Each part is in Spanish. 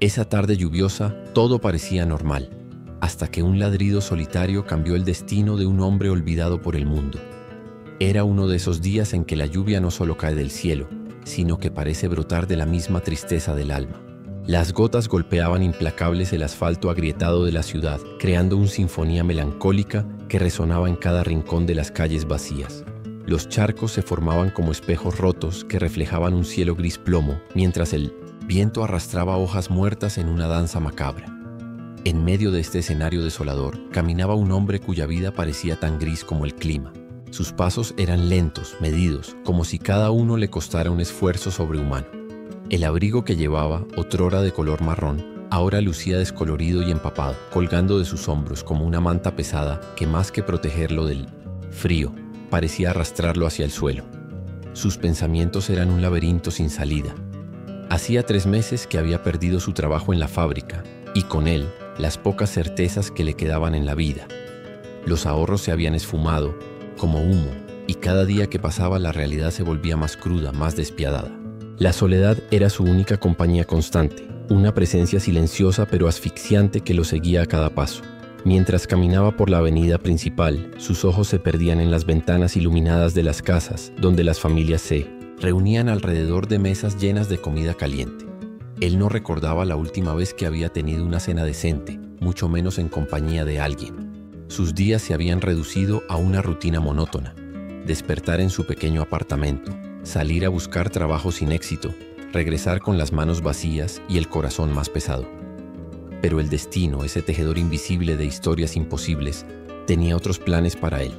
Esa tarde lluviosa, todo parecía normal, hasta que un ladrido solitario cambió el destino de un hombre olvidado por el mundo. Era uno de esos días en que la lluvia no solo cae del cielo, sino que parece brotar de la misma tristeza del alma. Las gotas golpeaban implacables el asfalto agrietado de la ciudad, creando una sinfonía melancólica que resonaba en cada rincón de las calles vacías. Los charcos se formaban como espejos rotos que reflejaban un cielo gris plomo, mientras el viento arrastraba hojas muertas en una danza macabra. En medio de este escenario desolador, caminaba un hombre cuya vida parecía tan gris como el clima. Sus pasos eran lentos, medidos, como si cada uno le costara un esfuerzo sobrehumano. El abrigo que llevaba, otrora de color marrón, ahora lucía descolorido y empapado, colgando de sus hombros como una manta pesada que más que protegerlo del frío, parecía arrastrarlo hacia el suelo. Sus pensamientos eran un laberinto sin salida. Hacía 3 meses que había perdido su trabajo en la fábrica, y con él, las pocas certezas que le quedaban en la vida. Los ahorros se habían esfumado, como humo, y cada día que pasaba la realidad se volvía más cruda, más despiadada. La soledad era su única compañía constante, una presencia silenciosa pero asfixiante que lo seguía a cada paso. Mientras caminaba por la avenida principal, sus ojos se perdían en las ventanas iluminadas de las casas, donde las familias se reunían alrededor de mesas llenas de comida caliente. Él no recordaba la última vez que había tenido una cena decente, mucho menos en compañía de alguien. Sus días se habían reducido a una rutina monótona: despertar en su pequeño apartamento, salir a buscar trabajo sin éxito, regresar con las manos vacías y el corazón más pesado. Pero el destino, ese tejedor invisible de historias imposibles, tenía otros planes para él.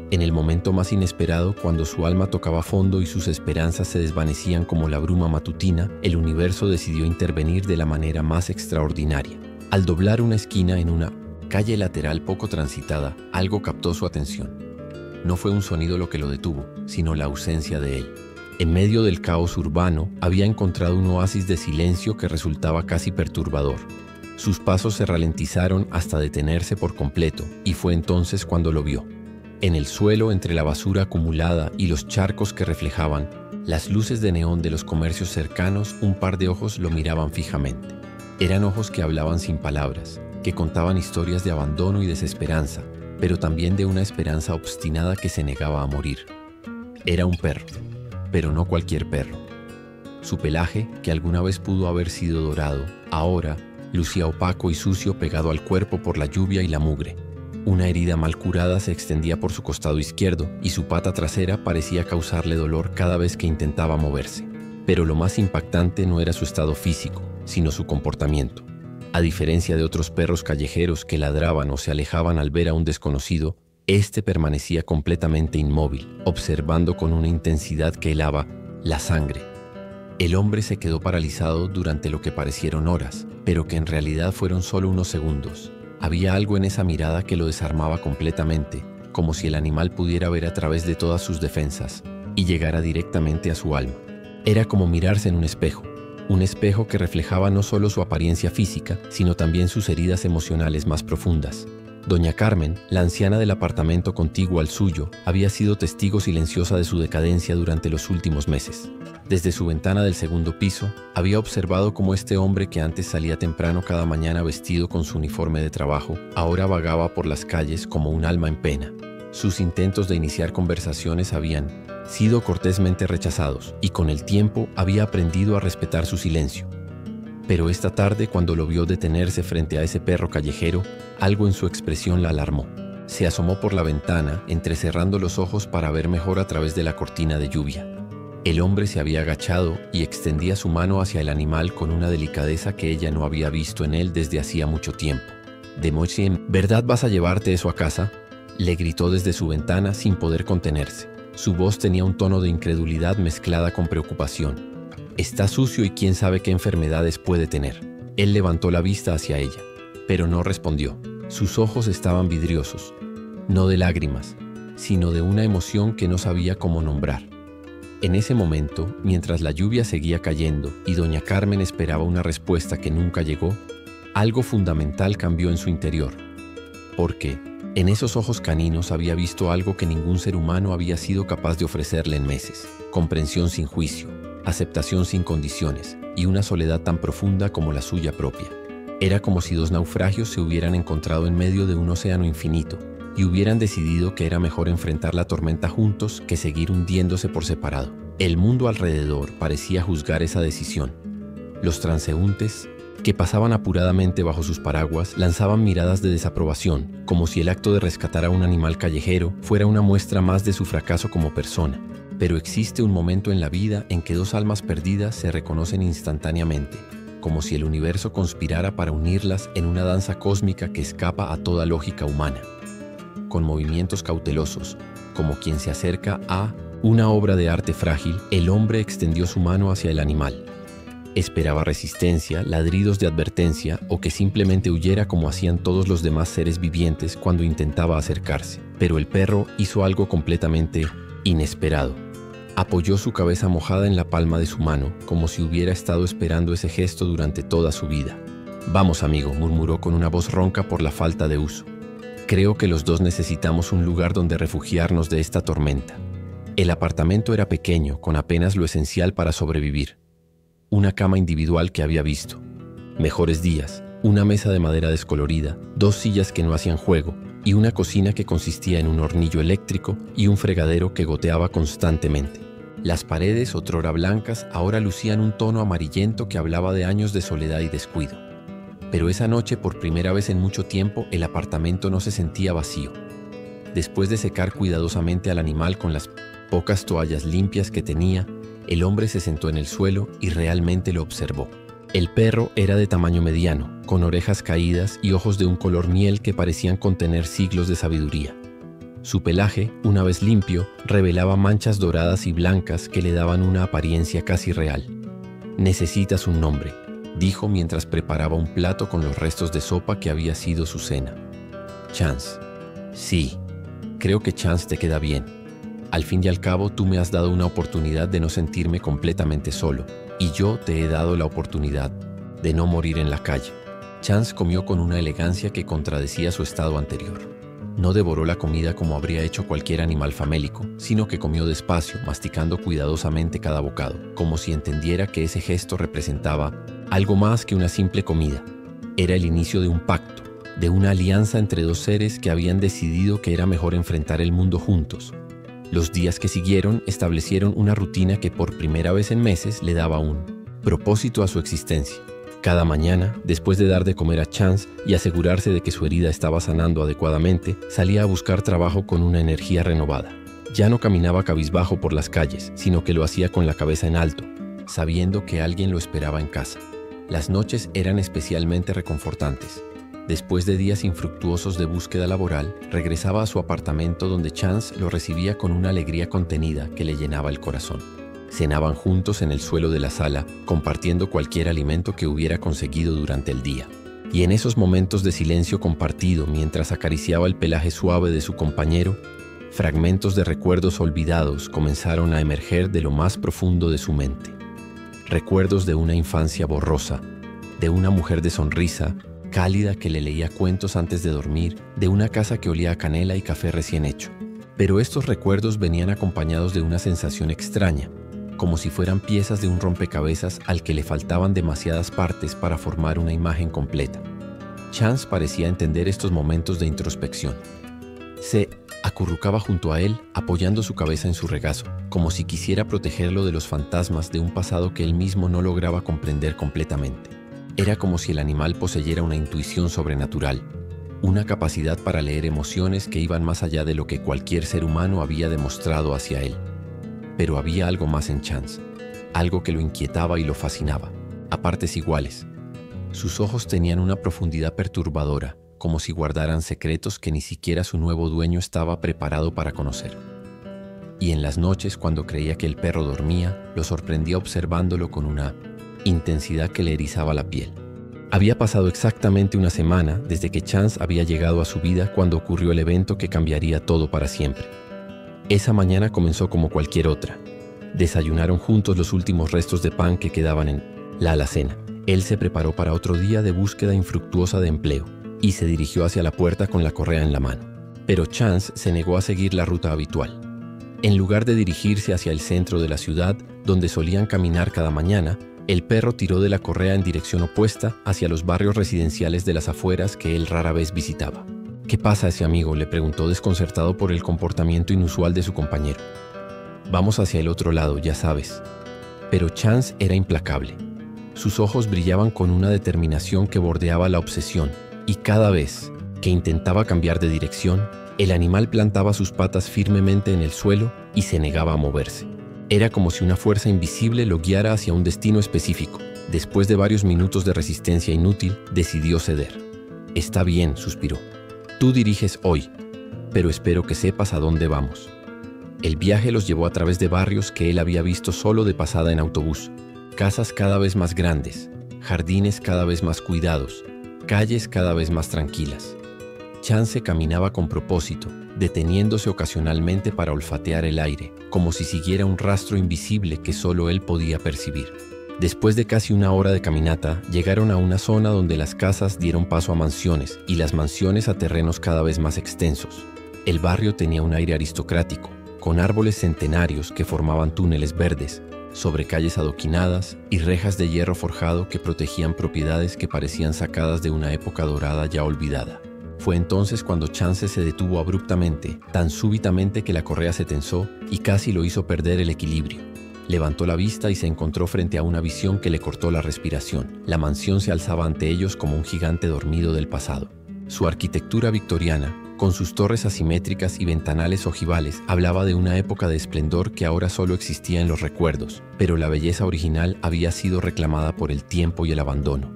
En el momento más inesperado, cuando su alma tocaba fondo y sus esperanzas se desvanecían como la bruma matutina, el universo decidió intervenir de la manera más extraordinaria. Al doblar una esquina en una calle lateral poco transitada, algo captó su atención. No fue un sonido lo que lo detuvo, sino la ausencia de él. En medio del caos urbano, había encontrado un oasis de silencio que resultaba casi perturbador. Sus pasos se ralentizaron hasta detenerse por completo, y fue entonces cuando lo vio. En el suelo, entre la basura acumulada y los charcos que reflejaban las luces de neón de los comercios cercanos, un par de ojos lo miraban fijamente. Eran ojos que hablaban sin palabras, que contaban historias de abandono y desesperanza, pero también de una esperanza obstinada que se negaba a morir. Era un perro, pero no cualquier perro. Su pelaje, que alguna vez pudo haber sido dorado, ahora lucía opaco y sucio pegado al cuerpo por la lluvia y la mugre. Una herida mal curada se extendía por su costado izquierdo y su pata trasera parecía causarle dolor cada vez que intentaba moverse. Pero lo más impactante no era su estado físico, sino su comportamiento. A diferencia de otros perros callejeros que ladraban o se alejaban al ver a un desconocido, este permanecía completamente inmóvil, observando con una intensidad que helaba la sangre. El hombre se quedó paralizado durante lo que parecieron horas, pero que en realidad fueron solo unos segundos. Había algo en esa mirada que lo desarmaba completamente, como si el animal pudiera ver a través de todas sus defensas y llegara directamente a su alma. Era como mirarse en un espejo que reflejaba no solo su apariencia física, sino también sus heridas emocionales más profundas. Doña Carmen, la anciana del apartamento contiguo al suyo, había sido testigo silenciosa de su decadencia durante los últimos meses. Desde su ventana del segundo piso, había observado cómo este hombre que antes salía temprano cada mañana vestido con su uniforme de trabajo, ahora vagaba por las calles como un alma en pena. Sus intentos de iniciar conversaciones habían sido cortésmente rechazados, y con el tiempo había aprendido a respetar su silencio. Pero esta tarde, cuando lo vio detenerse frente a ese perro callejero, algo en su expresión la alarmó. Se asomó por la ventana, entrecerrando los ojos para ver mejor a través de la cortina de lluvia. El hombre se había agachado y extendía su mano hacia el animal con una delicadeza que ella no había visto en él desde hacía mucho tiempo. «¿De verdad vas a llevarte eso a casa?», le gritó desde su ventana sin poder contenerse. Su voz tenía un tono de incredulidad mezclada con preocupación. «Está sucio y quién sabe qué enfermedades puede tener». Él levantó la vista hacia ella, pero no respondió. Sus ojos estaban vidriosos, no de lágrimas, sino de una emoción que no sabía cómo nombrar. En ese momento, mientras la lluvia seguía cayendo y doña Carmen esperaba una respuesta que nunca llegó, algo fundamental cambió en su interior. Porque en esos ojos caninos había visto algo que ningún ser humano había sido capaz de ofrecerle en meses: comprensión sin juicio. aceptación sin condiciones y una soledad tan profunda como la suya propia. Era como si dos naufragios se hubieran encontrado en medio de un océano infinito y hubieran decidido que era mejor enfrentar la tormenta juntos que seguir hundiéndose por separado. El mundo alrededor parecía juzgar esa decisión. Los transeúntes, que pasaban apuradamente bajo sus paraguas, lanzaban miradas de desaprobación, como si el acto de rescatar a un animal callejero fuera una muestra más de su fracaso como persona. Pero existe un momento en la vida en que dos almas perdidas se reconocen instantáneamente, como si el universo conspirara para unirlas en una danza cósmica que escapa a toda lógica humana. Con movimientos cautelosos, como quien se acerca a una obra de arte frágil, el hombre extendió su mano hacia el animal. Esperaba resistencia, ladridos de advertencia o que simplemente huyera como hacían todos los demás seres vivientes cuando intentaba acercarse. Pero el perro hizo algo completamente inesperado. Apoyó su cabeza mojada en la palma de su mano, como si hubiera estado esperando ese gesto durante toda su vida. «Vamos, amigo», murmuró con una voz ronca por la falta de uso. «Creo que los dos necesitamos un lugar donde refugiarnos de esta tormenta». El apartamento era pequeño, con apenas lo esencial para sobrevivir. Una cama individual que había visto. Mejores días, una mesa de madera descolorida, dos sillas que no hacían juego y una cocina que consistía en un hornillo eléctrico y un fregadero que goteaba constantemente. Las paredes, otrora blancas, ahora lucían un tono amarillento que hablaba de años de soledad y descuido. Pero esa noche, por primera vez en mucho tiempo, el apartamento no se sentía vacío. Después de secar cuidadosamente al animal con las pocas toallas limpias que tenía, el hombre se sentó en el suelo y realmente lo observó. El perro era de tamaño mediano, con orejas caídas y ojos de un color miel que parecían contener siglos de sabiduría. Su pelaje, una vez limpio, revelaba manchas doradas y blancas que le daban una apariencia casi real. «Necesitas un nombre», dijo mientras preparaba un plato con los restos de sopa que había sido su cena. «Chance». «Sí, creo que Chance te queda bien. Al fin y al cabo, tú me has dado una oportunidad de no sentirme completamente solo, y yo te he dado la oportunidad de no morir en la calle». Chance comió con una elegancia que contradecía su estado anterior. No devoró la comida como habría hecho cualquier animal famélico, sino que comió despacio, masticando cuidadosamente cada bocado, como si entendiera que ese gesto representaba algo más que una simple comida. Era el inicio de un pacto, de una alianza entre dos seres que habían decidido que era mejor enfrentar el mundo juntos. Los días que siguieron establecieron una rutina que por primera vez en meses le daba un propósito a su existencia. Cada mañana, después de dar de comer a Chance y asegurarse de que su herida estaba sanando adecuadamente, salía a buscar trabajo con una energía renovada. Ya no caminaba cabizbajo por las calles, sino que lo hacía con la cabeza en alto, sabiendo que alguien lo esperaba en casa. Las noches eran especialmente reconfortantes. Después de días infructuosos de búsqueda laboral, regresaba a su apartamento donde Chance lo recibía con una alegría contenida que le llenaba el corazón. Cenaban juntos en el suelo de la sala, compartiendo cualquier alimento que hubiera conseguido durante el día. Y en esos momentos de silencio compartido, mientras acariciaba el pelaje suave de su compañero, fragmentos de recuerdos olvidados comenzaron a emerger de lo más profundo de su mente. Recuerdos de una infancia borrosa, de una mujer de sonrisa cálida que le leía cuentos antes de dormir, de una casa que olía a canela y café recién hecho. Pero estos recuerdos venían acompañados de una sensación extraña, como si fueran piezas de un rompecabezas al que le faltaban demasiadas partes para formar una imagen completa. Chance parecía entender estos momentos de introspección. Se acurrucaba junto a él, apoyando su cabeza en su regazo, como si quisiera protegerlo de los fantasmas de un pasado que él mismo no lograba comprender completamente. Era como si el animal poseyera una intuición sobrenatural, una capacidad para leer emociones que iban más allá de lo que cualquier ser humano había demostrado hacia él. Pero había algo más en Chance, algo que lo inquietaba y lo fascinaba, a partes iguales. Sus ojos tenían una profundidad perturbadora, como si guardaran secretos que ni siquiera su nuevo dueño estaba preparado para conocer. Y en las noches, cuando creía que el perro dormía, lo sorprendía observándolo con una intensidad que le erizaba la piel. Había pasado exactamente una semana desde que Chance había llegado a su vida cuando ocurrió el evento que cambiaría todo para siempre. Esa mañana comenzó como cualquier otra. Desayunaron juntos los últimos restos de pan que quedaban en la alacena. Él se preparó para otro día de búsqueda infructuosa de empleo y se dirigió hacia la puerta con la correa en la mano. Pero Chance se negó a seguir la ruta habitual. En lugar de dirigirse hacia el centro de la ciudad, donde solían caminar cada mañana, el perro tiró de la correa en dirección opuesta hacia los barrios residenciales de las afueras que él rara vez visitaba. «¿Qué pasa a ese amigo?», le preguntó desconcertado por el comportamiento inusual de su compañero. «Vamos hacia el otro lado, ya sabes». Pero Chance era implacable. Sus ojos brillaban con una determinación que bordeaba la obsesión, y cada vez que intentaba cambiar de dirección, el animal plantaba sus patas firmemente en el suelo y se negaba a moverse. Era como si una fuerza invisible lo guiara hacia un destino específico. Después de varios minutos de resistencia inútil, decidió ceder. «Está bien», suspiró. «Tú diriges hoy, pero espero que sepas a dónde vamos». El viaje los llevó a través de barrios que él había visto solo de pasada en autobús. Casas cada vez más grandes, jardines cada vez más cuidados, calles cada vez más tranquilas. Chance caminaba con propósito, deteniéndose ocasionalmente para olfatear el aire, como si siguiera un rastro invisible que solo él podía percibir. Después de casi una hora de caminata, llegaron a una zona donde las casas dieron paso a mansiones y las mansiones a terrenos cada vez más extensos. El barrio tenía un aire aristocrático, con árboles centenarios que formaban túneles verdes, sobre calles adoquinadas y rejas de hierro forjado que protegían propiedades que parecían sacadas de una época dorada ya olvidada. Fue entonces cuando Chance se detuvo abruptamente, tan súbitamente que la correa se tensó y casi lo hizo perder el equilibrio. Levantó la vista y se encontró frente a una visión que le cortó la respiración. La mansión se alzaba ante ellos como un gigante dormido del pasado. Su arquitectura victoriana, con sus torres asimétricas y ventanales ojivales, hablaba de una época de esplendor que ahora solo existía en los recuerdos, pero la belleza original había sido reclamada por el tiempo y el abandono.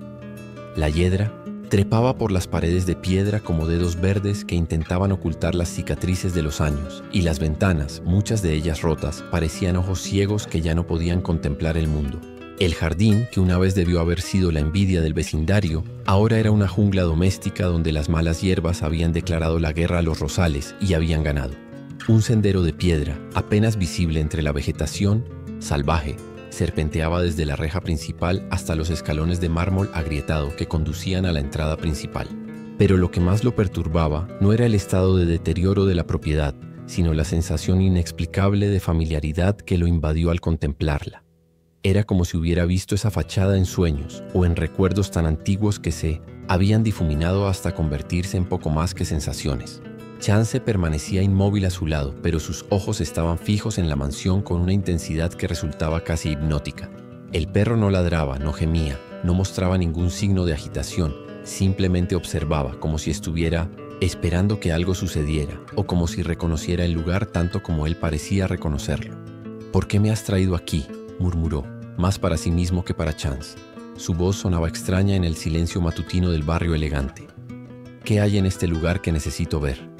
La hiedra trepaba por las paredes de piedra como dedos verdes que intentaban ocultar las cicatrices de los años, y las ventanas, muchas de ellas rotas, parecían ojos ciegos que ya no podían contemplar el mundo. El jardín, que una vez debió haber sido la envidia del vecindario, ahora era una jungla doméstica donde las malas hierbas habían declarado la guerra a los rosales y habían ganado. Un sendero de piedra, apenas visible entre la vegetación, salvaje, serpenteaba desde la reja principal hasta los escalones de mármol agrietado que conducían a la entrada principal. Pero lo que más lo perturbaba no era el estado de deterioro de la propiedad, sino la sensación inexplicable de familiaridad que lo invadió al contemplarla. Era como si hubiera visto esa fachada en sueños o en recuerdos tan antiguos que se habían difuminado hasta convertirse en poco más que sensaciones. Chance permanecía inmóvil a su lado, pero sus ojos estaban fijos en la mansión con una intensidad que resultaba casi hipnótica. El perro no ladraba, no gemía, no mostraba ningún signo de agitación, simplemente observaba como si estuviera esperando que algo sucediera o como si reconociera el lugar tanto como él parecía reconocerlo. «¿Por qué me has traído aquí?», murmuró, más para sí mismo que para Chance. Su voz sonaba extraña en el silencio matutino del barrio elegante. «¿Qué hay en este lugar que necesito ver?».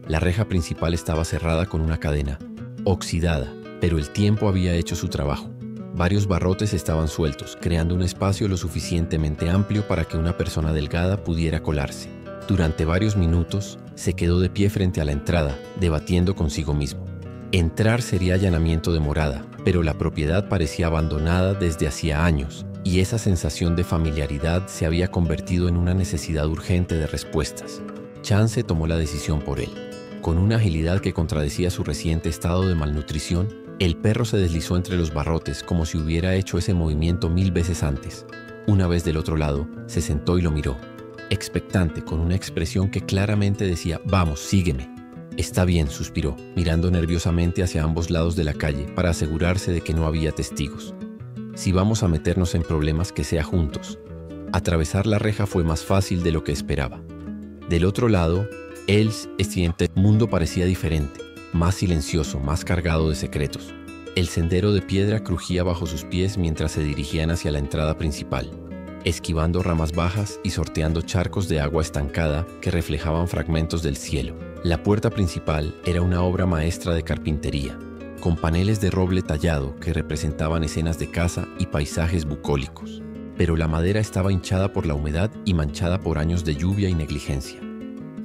La reja principal estaba cerrada con una cadena, oxidada, pero el tiempo había hecho su trabajo. Varios barrotes estaban sueltos, creando un espacio lo suficientemente amplio para que una persona delgada pudiera colarse. Durante varios minutos, se quedó de pie frente a la entrada, debatiendo consigo mismo. Entrar sería allanamiento de morada, pero la propiedad parecía abandonada desde hacía años, y esa sensación de familiaridad se había convertido en una necesidad urgente de respuestas. Chance tomó la decisión por él. Con una agilidad que contradecía su reciente estado de malnutrición, el perro se deslizó entre los barrotes como si hubiera hecho ese movimiento 1000 veces antes. Una vez del otro lado, se sentó y lo miró, expectante, con una expresión que claramente decía: «Vamos, sígueme». «Está bien», suspiró, mirando nerviosamente hacia ambos lados de la calle para asegurarse de que no había testigos. «Si vamos a meternos en problemas, que sea juntos». Atravesar la reja fue más fácil de lo que esperaba. Del otro lado, el mundo parecía diferente, más silencioso, más cargado de secretos. El sendero de piedra crujía bajo sus pies mientras se dirigían hacia la entrada principal, esquivando ramas bajas y sorteando charcos de agua estancada que reflejaban fragmentos del cielo. La puerta principal era una obra maestra de carpintería, con paneles de roble tallado que representaban escenas de caza y paisajes bucólicos. Pero la madera estaba hinchada por la humedad y manchada por años de lluvia y negligencia.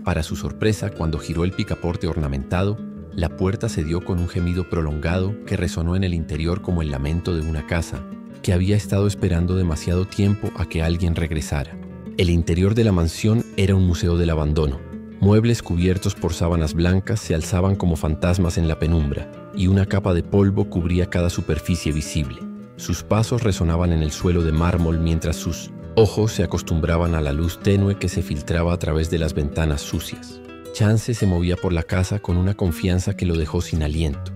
Para su sorpresa, cuando giró el picaporte ornamentado, la puerta se dio con un gemido prolongado que resonó en el interior como el lamento de una casa que había estado esperando demasiado tiempo a que alguien regresara. El interior de la mansión era un museo del abandono. Muebles cubiertos por sábanas blancas se alzaban como fantasmas en la penumbra, y una capa de polvo cubría cada superficie visible. Sus pasos resonaban en el suelo de mármol mientras sus ojos se acostumbraban a la luz tenue que se filtraba a través de las ventanas sucias. Chance se movía por la casa con una confianza que lo dejó sin aliento.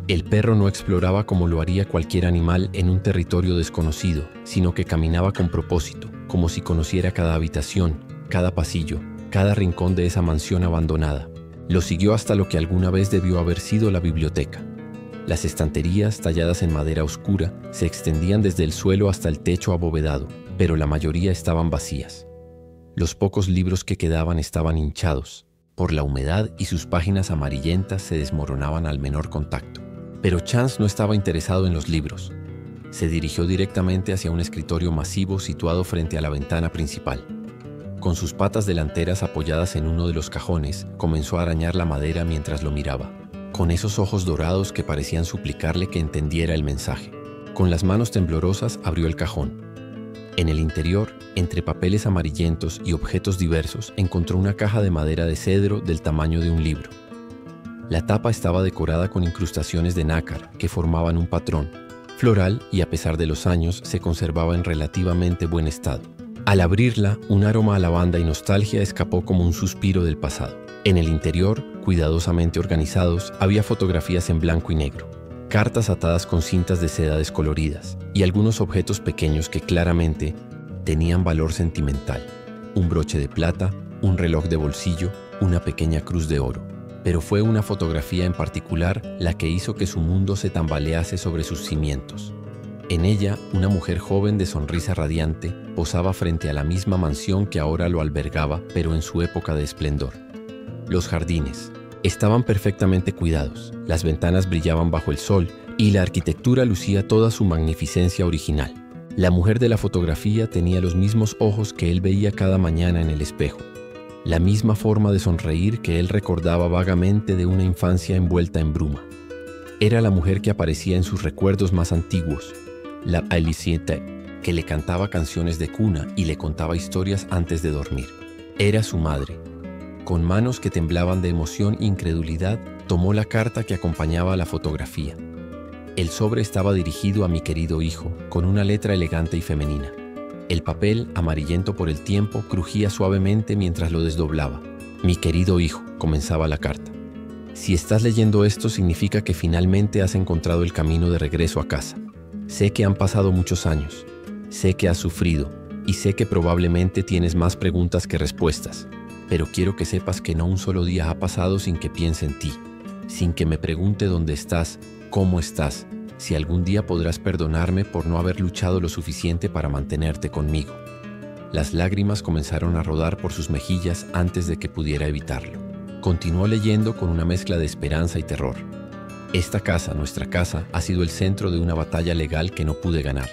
El perro no exploraba como lo haría cualquier animal en un territorio desconocido, sino que caminaba con propósito, como si conociera cada habitación, cada pasillo, cada rincón de esa mansión abandonada. Lo siguió hasta lo que alguna vez debió haber sido la biblioteca. Las estanterías, talladas en madera oscura, se extendían desde el suelo hasta el techo abovedado, pero la mayoría estaban vacías. Los pocos libros que quedaban estaban hinchados por la humedad y sus páginas amarillentas se desmoronaban al menor contacto. Pero Chance no estaba interesado en los libros. Se dirigió directamente hacia un escritorio masivo situado frente a la ventana principal. Con sus patas delanteras apoyadas en uno de los cajones, comenzó a arañar la madera mientras lo miraba, con esos ojos dorados que parecían suplicarle que entendiera el mensaje. Con las manos temblorosas abrió el cajón. En el interior, entre papeles amarillentos y objetos diversos, encontró una caja de madera de cedro del tamaño de un libro. La tapa estaba decorada con incrustaciones de nácar que formaban un patrón floral y, a pesar de los años, se conservaba en relativamente buen estado. Al abrirla, un aroma a lavanda y nostalgia escapó como un suspiro del pasado. En el interior, cuidadosamente organizados, había fotografías en blanco y negro, cartas atadas con cintas de seda descoloridas y algunos objetos pequeños que claramente tenían valor sentimental. Un broche de plata, un reloj de bolsillo, una pequeña cruz de oro. Pero fue una fotografía en particular la que hizo que su mundo se tambalease sobre sus cimientos. En ella, una mujer joven de sonrisa radiante posaba frente a la misma mansión que ahora lo albergaba, pero en su época de esplendor. Los jardines estaban perfectamente cuidados, las ventanas brillaban bajo el sol y la arquitectura lucía toda su magnificencia original. La mujer de la fotografía tenía los mismos ojos que él veía cada mañana en el espejo, la misma forma de sonreír que él recordaba vagamente de una infancia envuelta en bruma. Era la mujer que aparecía en sus recuerdos más antiguos, la Aliciente, que le cantaba canciones de cuna y le contaba historias antes de dormir. Era su madre. Con manos que temblaban de emoción e incredulidad, tomó la carta que acompañaba a la fotografía. El sobre estaba dirigido a mi querido hijo, con una letra elegante y femenina. El papel, amarillento por el tiempo, crujía suavemente mientras lo desdoblaba. Mi querido hijo, comenzaba la carta. Si estás leyendo esto, significa que finalmente has encontrado el camino de regreso a casa. Sé que han pasado muchos años, sé que has sufrido y sé que probablemente tienes más preguntas que respuestas, pero quiero que sepas que no un solo día ha pasado sin que piense en ti, sin que me pregunte dónde estás, cómo estás, si algún día podrás perdonarme por no haber luchado lo suficiente para mantenerte conmigo. Las lágrimas comenzaron a rodar por sus mejillas antes de que pudiera evitarlo. Continuó leyendo con una mezcla de esperanza y terror. Esta casa, nuestra casa, ha sido el centro de una batalla legal que no pude ganar.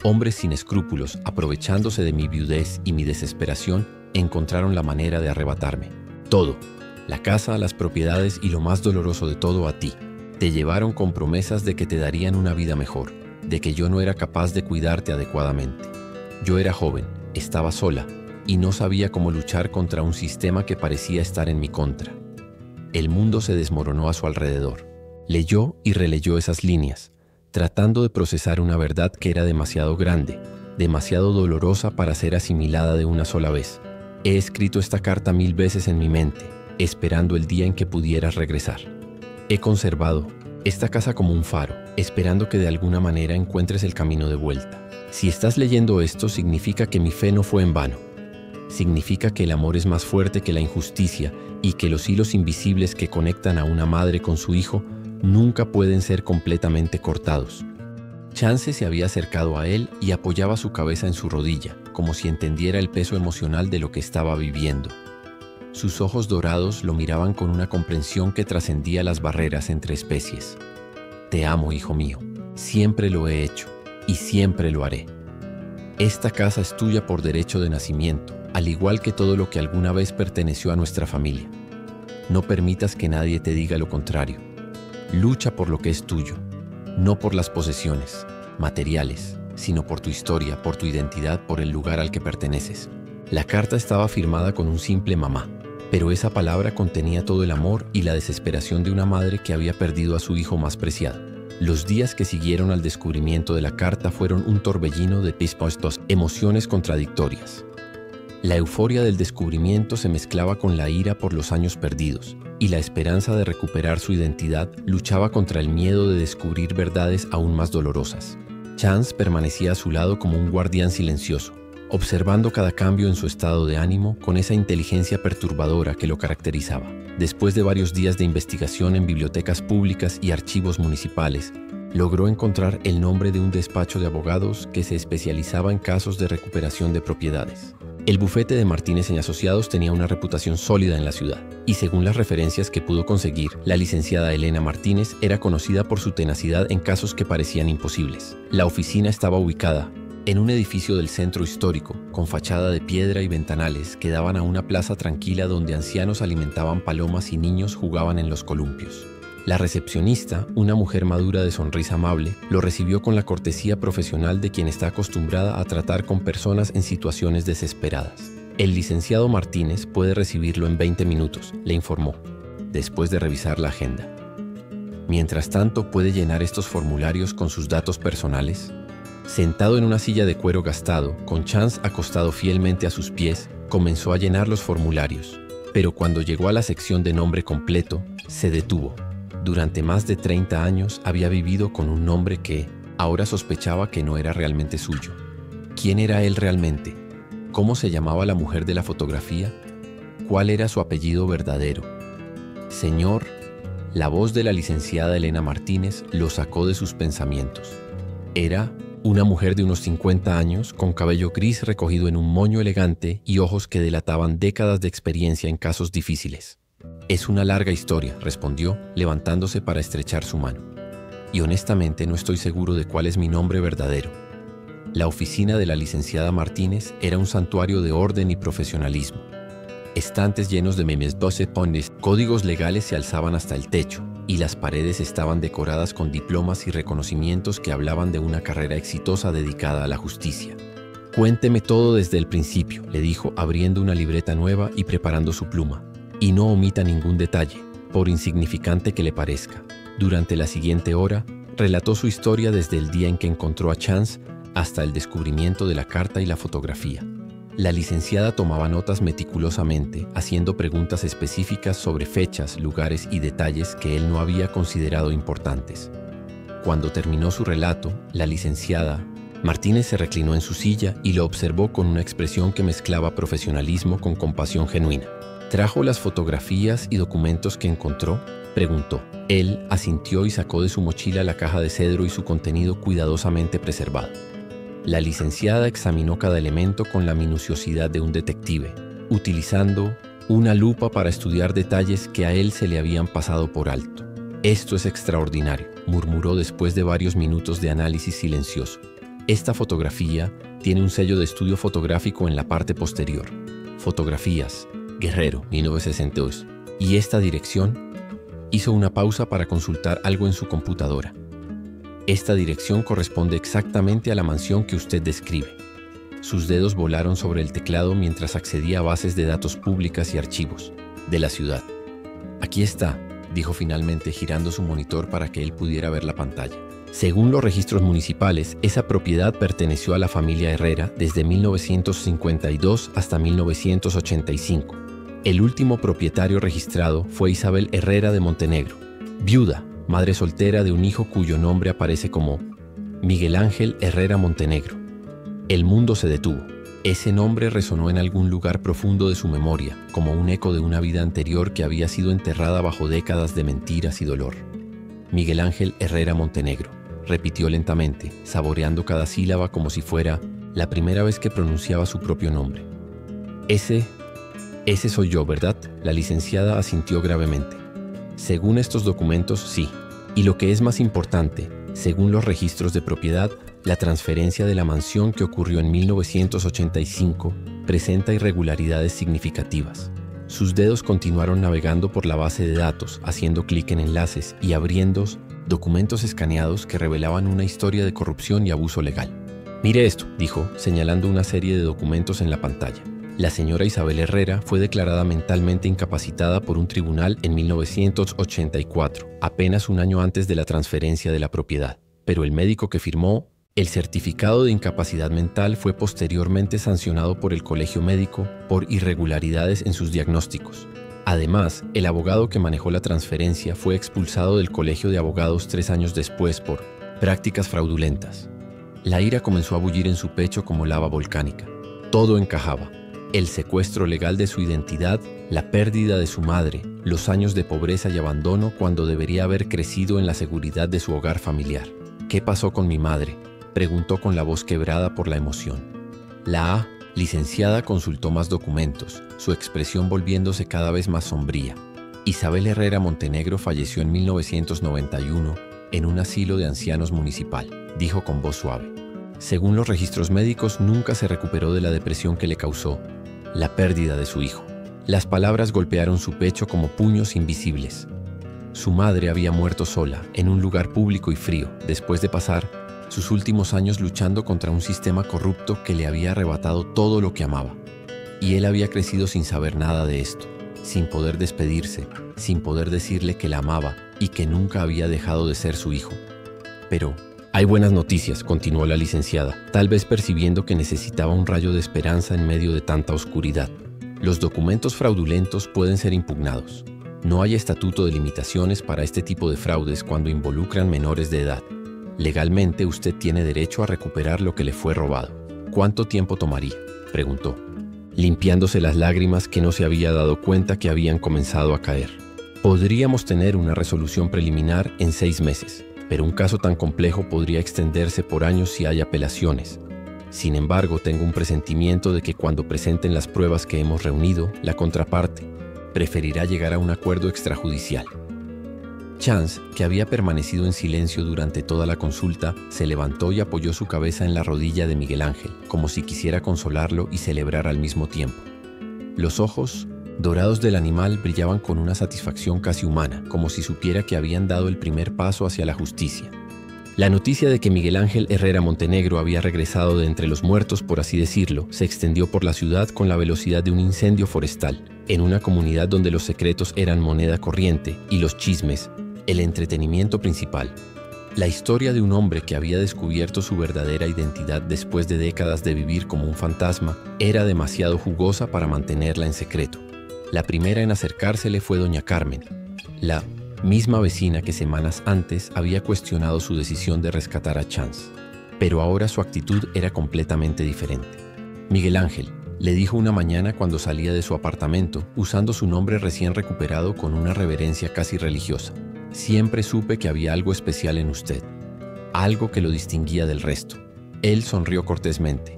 Hombres sin escrúpulos, aprovechándose de mi viudez y mi desesperación, encontraron la manera de arrebatarme. Todo, la casa, las propiedades y lo más doloroso de todo, a ti. Te llevaron con promesas de que te darían una vida mejor, de que yo no era capaz de cuidarte adecuadamente. Yo era joven, estaba sola y no sabía cómo luchar contra un sistema que parecía estar en mi contra. El mundo se desmoronó a su alrededor. Leyó y releyó esas líneas, tratando de procesar una verdad que era demasiado grande, demasiado dolorosa para ser asimilada de una sola vez. He escrito esta carta 1000 veces en mi mente, esperando el día en que pudieras regresar. He conservado esta casa como un faro, esperando que de alguna manera encuentres el camino de vuelta. Si estás leyendo esto, significa que mi fe no fue en vano. Significa que el amor es más fuerte que la injusticia y que los hilos invisibles que conectan a una madre con su hijo nunca pueden ser completamente cortados. Chance se había acercado a él y apoyaba su cabeza en su rodilla, como si entendiera el peso emocional de lo que estaba viviendo. Sus ojos dorados lo miraban con una comprensión que trascendía las barreras entre especies. Te amo, hijo mío. Siempre lo he hecho y siempre lo haré. Esta casa es tuya por derecho de nacimiento, al igual que todo lo que alguna vez perteneció a nuestra familia. No permitas que nadie te diga lo contrario. Lucha por lo que es tuyo, no por las posesiones materiales, sino por tu historia, por tu identidad, por el lugar al que perteneces. La carta estaba firmada con un simple mamá. pero esa palabra contenía todo el amor y la desesperación de una madre que había perdido a su hijo más preciado. Los días que siguieron al descubrimiento de la carta fueron un torbellino de emociones contradictorias. La euforia del descubrimiento se mezclaba con la ira por los años perdidos, y la esperanza de recuperar su identidad luchaba contra el miedo de descubrir verdades aún más dolorosas. Chance permanecía a su lado como un guardián silencioso, observando cada cambio en su estado de ánimo con esa inteligencia perturbadora que lo caracterizaba. Después de varios días de investigación en bibliotecas públicas y archivos municipales, logró encontrar el nombre de un despacho de abogados que se especializaba en casos de recuperación de propiedades. El bufete de Martínez y Asociados tenía una reputación sólida en la ciudad, y según las referencias que pudo conseguir, la licenciada Elena Martínez era conocida por su tenacidad en casos que parecían imposibles. La oficina estaba ubicada en un edificio del centro histórico, con fachada de piedra y ventanales que daban a una plaza tranquila donde ancianos alimentaban palomas y niños jugaban en los columpios. La recepcionista, una mujer madura de sonrisa amable, lo recibió con la cortesía profesional de quien está acostumbrada a tratar con personas en situaciones desesperadas. El licenciado Martínez puede recibirlo en 20 minutos, le informó, después de revisar la agenda. Mientras tanto, puede llenar estos formularios con sus datos personales. Sentado en una silla de cuero gastado, con Chance acostado fielmente a sus pies, comenzó a llenar los formularios. Pero cuando llegó a la sección de nombre completo, se detuvo. Durante más de 30 años había vivido con un nombre que ahora sospechaba que no era realmente suyo. ¿Quién era él realmente? ¿Cómo se llamaba la mujer de la fotografía? ¿Cuál era su apellido verdadero? Señor, la voz de la licenciada Elena Martínez lo sacó de sus pensamientos. Era una mujer de unos 50 años, con cabello gris recogido en un moño elegante y ojos que delataban décadas de experiencia en casos difíciles. Es una larga historia, respondió, levantándose para estrechar su mano. Y honestamente no estoy seguro de cuál es mi nombre verdadero. La oficina de la licenciada Martínez era un santuario de orden y profesionalismo. Estantes llenos de memes 12 pones, códigos legales se alzaban hasta el techo, y las paredes estaban decoradas con diplomas y reconocimientos que hablaban de una carrera exitosa dedicada a la justicia. Cuénteme todo desde el principio, le dijo, abriendo una libreta nueva y preparando su pluma. Y no omita ningún detalle, por insignificante que le parezca. Durante la siguiente hora, relató su historia desde el día en que encontró a Chance hasta el descubrimiento de la carta y la fotografía. La licenciada tomaba notas meticulosamente, haciendo preguntas específicas sobre fechas, lugares y detalles que él no había considerado importantes. Cuando terminó su relato, la licenciada Martínez se reclinó en su silla y lo observó con una expresión que mezclaba profesionalismo con compasión genuina. ¿Trajo las fotografías y documentos que encontró?, preguntó. Él asintió y sacó de su mochila la caja de cedro y su contenido cuidadosamente preservado. La licenciada examinó cada elemento con la minuciosidad de un detective, utilizando una lupa para estudiar detalles que a él se le habían pasado por alto. «Esto es extraordinario», murmuró después de varios minutos de análisis silencioso. «Esta fotografía tiene un sello de estudio fotográfico en la parte posterior. Fotografías, Guerrero, 1962. Y esta dirección». Hizo una pausa para consultar algo en su computadora. «Esta dirección corresponde exactamente a la mansión que usted describe». Sus dedos volaron sobre el teclado mientras accedía a bases de datos públicas y archivos de la ciudad. «Aquí está», dijo finalmente girando su monitor para que él pudiera ver la pantalla. Según los registros municipales, esa propiedad perteneció a la familia Herrera desde 1952 hasta 1985. El último propietario registrado fue Isabel Herrera de Montenegro, viuda, madre soltera de un hijo cuyo nombre aparece como Miguel Ángel Herrera Montenegro. El mundo se detuvo. Ese nombre resonó en algún lugar profundo de su memoria, como un eco de una vida anterior que había sido enterrada bajo décadas de mentiras y dolor. Miguel Ángel Herrera Montenegro, repitió lentamente, saboreando cada sílaba como si fuera la primera vez que pronunciaba su propio nombre. Ese soy yo, ¿verdad? La licenciada asintió gravemente. Según estos documentos, sí. Y lo que es más importante, según los registros de propiedad, la transferencia de la mansión que ocurrió en 1985 presenta irregularidades significativas. Sus dedos continuaron navegando por la base de datos, haciendo clic en enlaces y abriendo documentos escaneados que revelaban una historia de corrupción y abuso legal. «Mire esto», dijo, señalando una serie de documentos en la pantalla. La señora Isabel Herrera fue declarada mentalmente incapacitada por un tribunal en 1984, apenas un año antes de la transferencia de la propiedad. Pero el médico que firmó el certificado de incapacidad mental fue posteriormente sancionado por el Colegio Médico por irregularidades en sus diagnósticos. Además, el abogado que manejó la transferencia fue expulsado del Colegio de Abogados 3 años después por prácticas fraudulentas. La ira comenzó a bullir en su pecho como lava volcánica. Todo encajaba. El secuestro legal de su identidad, la pérdida de su madre, los años de pobreza y abandono cuando debería haber crecido en la seguridad de su hogar familiar. ¿Qué pasó con mi madre?, preguntó con la voz quebrada por la emoción. La licenciada consultó más documentos, su expresión volviéndose cada vez más sombría. Isabel Herrera Montenegro falleció en 1991 en un asilo de ancianos municipal, dijo con voz suave. Según los registros médicos, nunca se recuperó de la depresión que le causó la pérdida de su hijo. Las palabras golpearon su pecho como puños invisibles. Su madre había muerto sola, en un lugar público y frío, después de pasar sus últimos años luchando contra un sistema corrupto que le había arrebatado todo lo que amaba. Y él había crecido sin saber nada de esto, sin poder despedirse, sin poder decirle que la amaba y que nunca había dejado de ser su hijo. Pero hay buenas noticias, continuó la licenciada, tal vez percibiendo que necesitaba un rayo de esperanza en medio de tanta oscuridad. Los documentos fraudulentos pueden ser impugnados. No hay estatuto de limitaciones para este tipo de fraudes cuando involucran menores de edad. Legalmente usted tiene derecho a recuperar lo que le fue robado. ¿Cuánto tiempo tomaría?, preguntó, limpiándose las lágrimas que no se había dado cuenta que habían comenzado a caer. Podríamos tener una resolución preliminar en 6 meses, pero un caso tan complejo podría extenderse por años si hay apelaciones. Sin embargo, tengo un presentimiento de que cuando presenten las pruebas que hemos reunido, la contraparte preferirá llegar a un acuerdo extrajudicial. Chance, que había permanecido en silencio durante toda la consulta, se levantó y apoyó su cabeza en la rodilla de Miguel Ángel, como si quisiera consolarlo y celebrar al mismo tiempo. Los ojos dorados del animal brillaban con una satisfacción casi humana, como si supiera que habían dado el primer paso hacia la justicia. La noticia de que Miguel Ángel Herrera Montenegro había regresado de entre los muertos, por así decirlo, se extendió por la ciudad con la velocidad de un incendio forestal, en una comunidad donde los secretos eran moneda corriente y los chismes el entretenimiento principal. La historia de un hombre que había descubierto su verdadera identidad después de décadas de vivir como un fantasma era demasiado jugosa para mantenerla en secreto. La primera en acercársele fue doña Carmen, la misma vecina que semanas antes había cuestionado su decisión de rescatar a Chance. Pero ahora su actitud era completamente diferente. Miguel Ángel, le dijo una mañana cuando salía de su apartamento, usando su nombre recién recuperado con una reverencia casi religiosa. Siempre supe que había algo especial en usted, algo que lo distinguía del resto. Él sonrió cortésmente,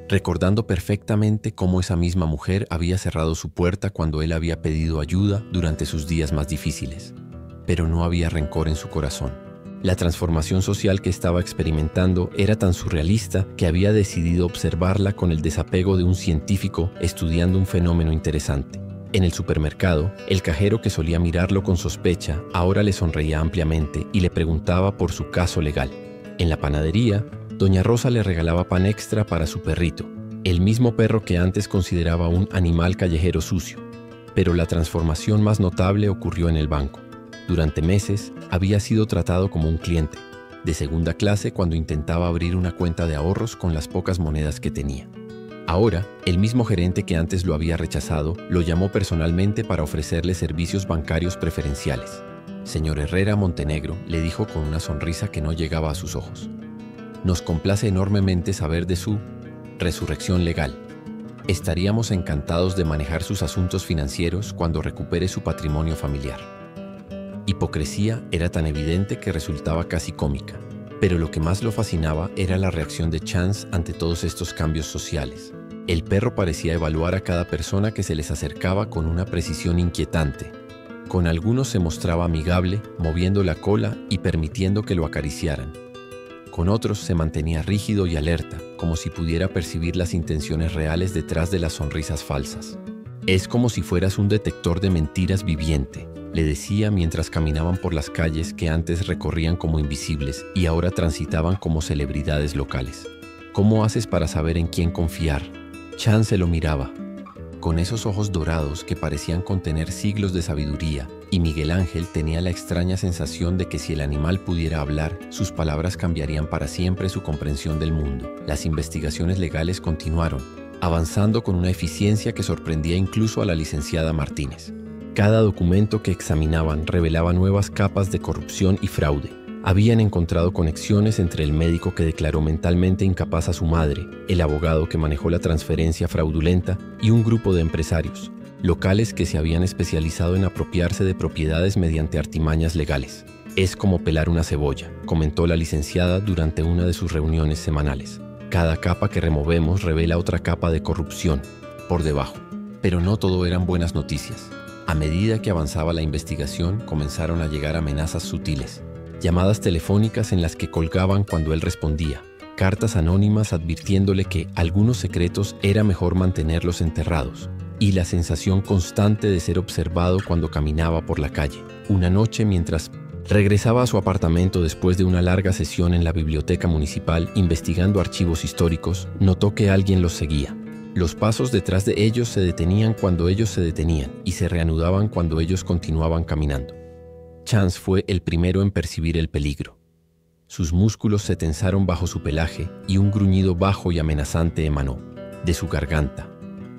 recordando perfectamente cómo esa misma mujer había cerrado su puerta cuando él había pedido ayuda durante sus días más difíciles. Pero no había rencor en su corazón. La transformación social que estaba experimentando era tan surrealista que había decidido observarla con el desapego de un científico estudiando un fenómeno interesante. En el supermercado, el cajero que solía mirarlo con sospecha ahora le sonreía ampliamente y le preguntaba por su caso legal. En la panadería, doña Rosa le regalaba pan extra para su perrito, el mismo perro que antes consideraba un animal callejero sucio. Pero la transformación más notable ocurrió en el banco. Durante meses había sido tratado como un cliente, de segunda clase cuando intentaba abrir una cuenta de ahorros con las pocas monedas que tenía. Ahora, el mismo gerente que antes lo había rechazado, lo llamó personalmente para ofrecerle servicios bancarios preferenciales. Señor Herrera Montenegro, le dijo con una sonrisa que no llegaba a sus ojos. Nos complace enormemente saber de su resurrección legal. Estaríamos encantados de manejar sus asuntos financieros cuando recupere su patrimonio familiar. Hipocresía era tan evidente que resultaba casi cómica, pero lo que más lo fascinaba era la reacción de Chance ante todos estos cambios sociales. El perro parecía evaluar a cada persona que se les acercaba con una precisión inquietante. Con algunos se mostraba amigable, moviendo la cola y permitiendo que lo acariciaran. Con otros se mantenía rígido y alerta, como si pudiera percibir las intenciones reales detrás de las sonrisas falsas. Es como si fueras un detector de mentiras viviente, le decía mientras caminaban por las calles que antes recorrían como invisibles y ahora transitaban como celebridades locales. ¿Cómo haces para saber en quién confiar? Chance lo miraba, con esos ojos dorados que parecían contener siglos de sabiduría, y Miguel Ángel tenía la extraña sensación de que si el animal pudiera hablar, sus palabras cambiarían para siempre su comprensión del mundo. Las investigaciones legales continuaron, avanzando con una eficiencia que sorprendía incluso a la licenciada Martínez. Cada documento que examinaban revelaba nuevas capas de corrupción y fraude. Habían encontrado conexiones entre el médico que declaró mentalmente incapaz a su madre, el abogado que manejó la transferencia fraudulenta y un grupo de empresarios, locales que se habían especializado en apropiarse de propiedades mediante artimañas legales. Es como pelar una cebolla, comentó la licenciada durante una de sus reuniones semanales. Cada capa que removemos revela otra capa de corrupción por debajo. Pero no todo eran buenas noticias. A medida que avanzaba la investigación, comenzaron a llegar amenazas sutiles. Llamadas telefónicas en las que colgaban cuando él respondía, cartas anónimas advirtiéndole que algunos secretos era mejor mantenerlos enterrados, y la sensación constante de ser observado cuando caminaba por la calle. Una noche, mientras regresaba a su apartamento después de una larga sesión en la biblioteca municipal investigando archivos históricos, notó que alguien los seguía. Los pasos detrás de ellos se detenían cuando ellos se detenían y se reanudaban cuando ellos continuaban caminando. Chance fue el primero en percibir el peligro. Sus músculos se tensaron bajo su pelaje y un gruñido bajo y amenazante emanó de su garganta.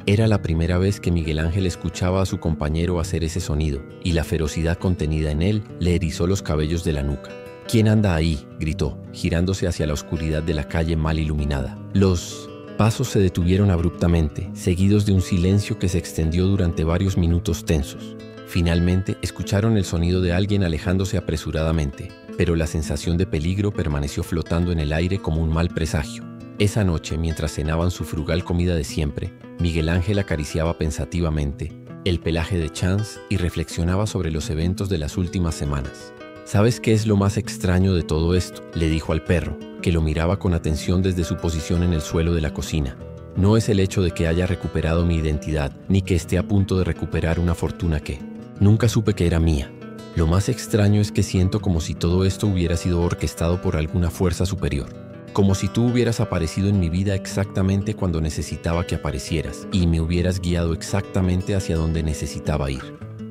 Era la primera vez que Miguel Ángel escuchaba a su compañero hacer ese sonido, y la ferocidad contenida en él le erizó los cabellos de la nuca. «¿Quién anda ahí?», gritó, girándose hacia la oscuridad de la calle mal iluminada. Los pasos se detuvieron abruptamente, seguidos de un silencio que se extendió durante varios minutos tensos. Finalmente, escucharon el sonido de alguien alejándose apresuradamente, pero la sensación de peligro permaneció flotando en el aire como un mal presagio. Esa noche, mientras cenaban su frugal comida de siempre, Miguel Ángel acariciaba pensativamente el pelaje de Chance y reflexionaba sobre los eventos de las últimas semanas. «¿Sabes qué es lo más extraño de todo esto?», le dijo al perro, que lo miraba con atención desde su posición en el suelo de la cocina. «No es el hecho de que haya recuperado mi identidad, ni que esté a punto de recuperar una fortuna que nunca supe que era mía. Lo más extraño es que siento como si todo esto hubiera sido orquestado por alguna fuerza superior. Como si tú hubieras aparecido en mi vida exactamente cuando necesitaba que aparecieras y me hubieras guiado exactamente hacia donde necesitaba ir».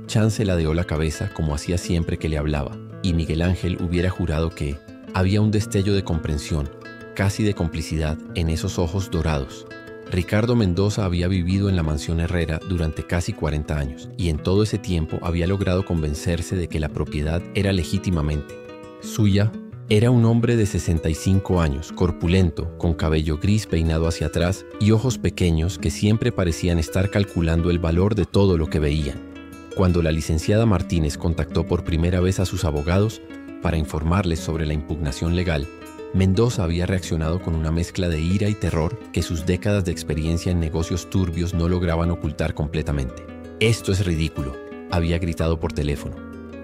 Chance ladeó la cabeza como hacía siempre que le hablaba, y Miguel Ángel hubiera jurado que había un destello de comprensión, casi de complicidad, en esos ojos dorados. Ricardo Mendoza había vivido en la mansión Herrera durante casi 40 años, y en todo ese tiempo había logrado convencerse de que la propiedad era legítimamente suya. Era un hombre de 65 años, corpulento, con cabello gris peinado hacia atrás y ojos pequeños que siempre parecían estar calculando el valor de todo lo que veían. Cuando la licenciada Martínez contactó por primera vez a sus abogados para informarles sobre la impugnación legal, Mendoza había reaccionado con una mezcla de ira y terror que sus décadas de experiencia en negocios turbios no lograban ocultar completamente. «Esto es ridículo», había gritado por teléfono